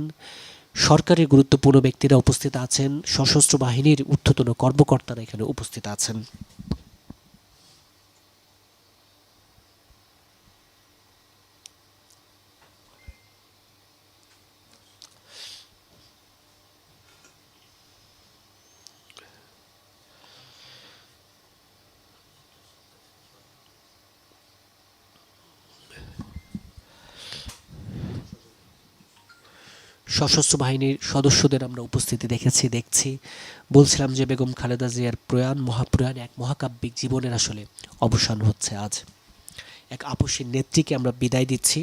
Speaker 2: সরকারের গুরুত্বপূর্ণ ব্যক্তিরা উপস্থিত আছেন, সশস্ত্র বাহিনীর ঊর্ধ্বতন কর্মকর্তারা এখানে উপস্থিত আছেন। সশস্ত্র বাহিনীর সদস্যদের আমরা উপস্থিতি দেখছি। বলছিলাম যে বেগম খালেদা জিয়ার মহাপ্রয়াণ এক মহাকাব্যিক জীবনের আসলে অবসান হচ্ছে আজ। এক আপসীর নেত্রীকে আমরা বিদায় দিচ্ছি।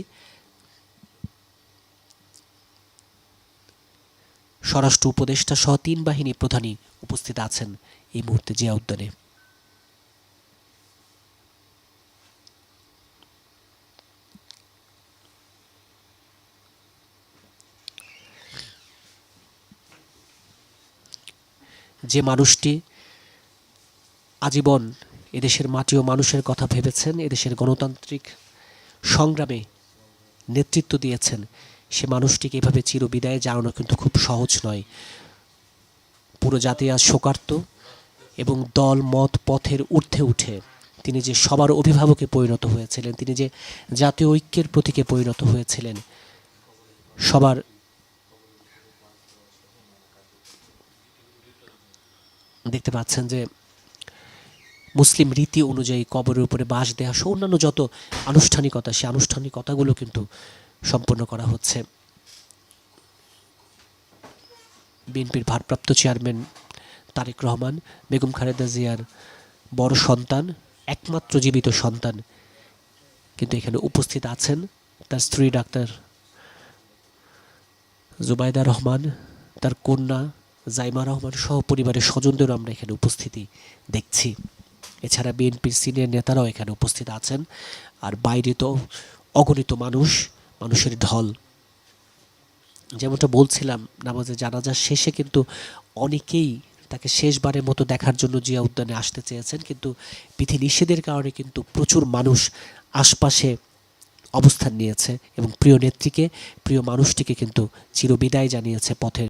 Speaker 2: স্বরাষ্ট্র উপদেষ্টা সহ 3 বাহিনী প্রধানই উপস্থিত আছেন এই মুহূর্তে জিয়া উদ্যানে। যে মানুষটি আজীবন এদেশের মাটি ও মানুষের কথা ভেবেছেন, এদেশের গণতান্ত্রিক সংগ্রামে নেতৃত্ব দিয়েছেন, সে মানুষটিকে এভাবে চিরবিদায় জানানো কিন্তু খুব সহজ নয়। পুরো জাতি আজ শোকার্ত এবং দল মত পথের ঊর্ধ্বে উঠে তিনি যে সবার অভিভাবকে পরিণত হয়েছিলেন, তিনি যে জাতীয় ঐক্যের প্রতীকে পরিণত হয়েছিলেন, সবার দেখতে পাচ্ছেন যে মুসলিম রীতি অনুযায়ী কবরের উপরে বাঁশ দেওয়া সহ অন্যান্য যত আনুষ্ঠানিকতা, সেই আনুষ্ঠানিকতাগুলো কিন্তু সম্পন্ন করা হচ্ছে। বিএনপির ভারপ্রাপ্ত চেয়ারম্যান তারেক রহমান বেগম খালেদা জিয়ার বড় সন্তান, একমাত্র জীবিত সন্তান, কিন্তু এখানে উপস্থিত আছেন। তার স্ত্রী ডাক্তার জুবাইদা রহমান, তার কন্যা জাইমা রহমান সহ পরিবারের স্বজনদেরও আমরা এখানে উপস্থিতি দেখছি। এছাড়া বিএনপির সিনিয়র নেতারাও এখানে উপস্থিত আছেন। আর বাইরে তো অগণিত মানুষের ঢল। যেমনটা বলছিলাম, নামাজে জানাজা শেষে কিন্তু অনেকেই তাকে শেষবারের মতো দেখার জন্য জিয়া উদ্যানে আসতে চেয়েছেন, কিন্তু বিধিনিষেধের কারণে কিন্তু প্রচুর মানুষ আশপাশে অবস্থান নিয়েছে এবং প্রিয় নেত্রীকে, প্রিয় মানুষটিকে কিন্তু চিরবিদায় জানিয়েছে পথের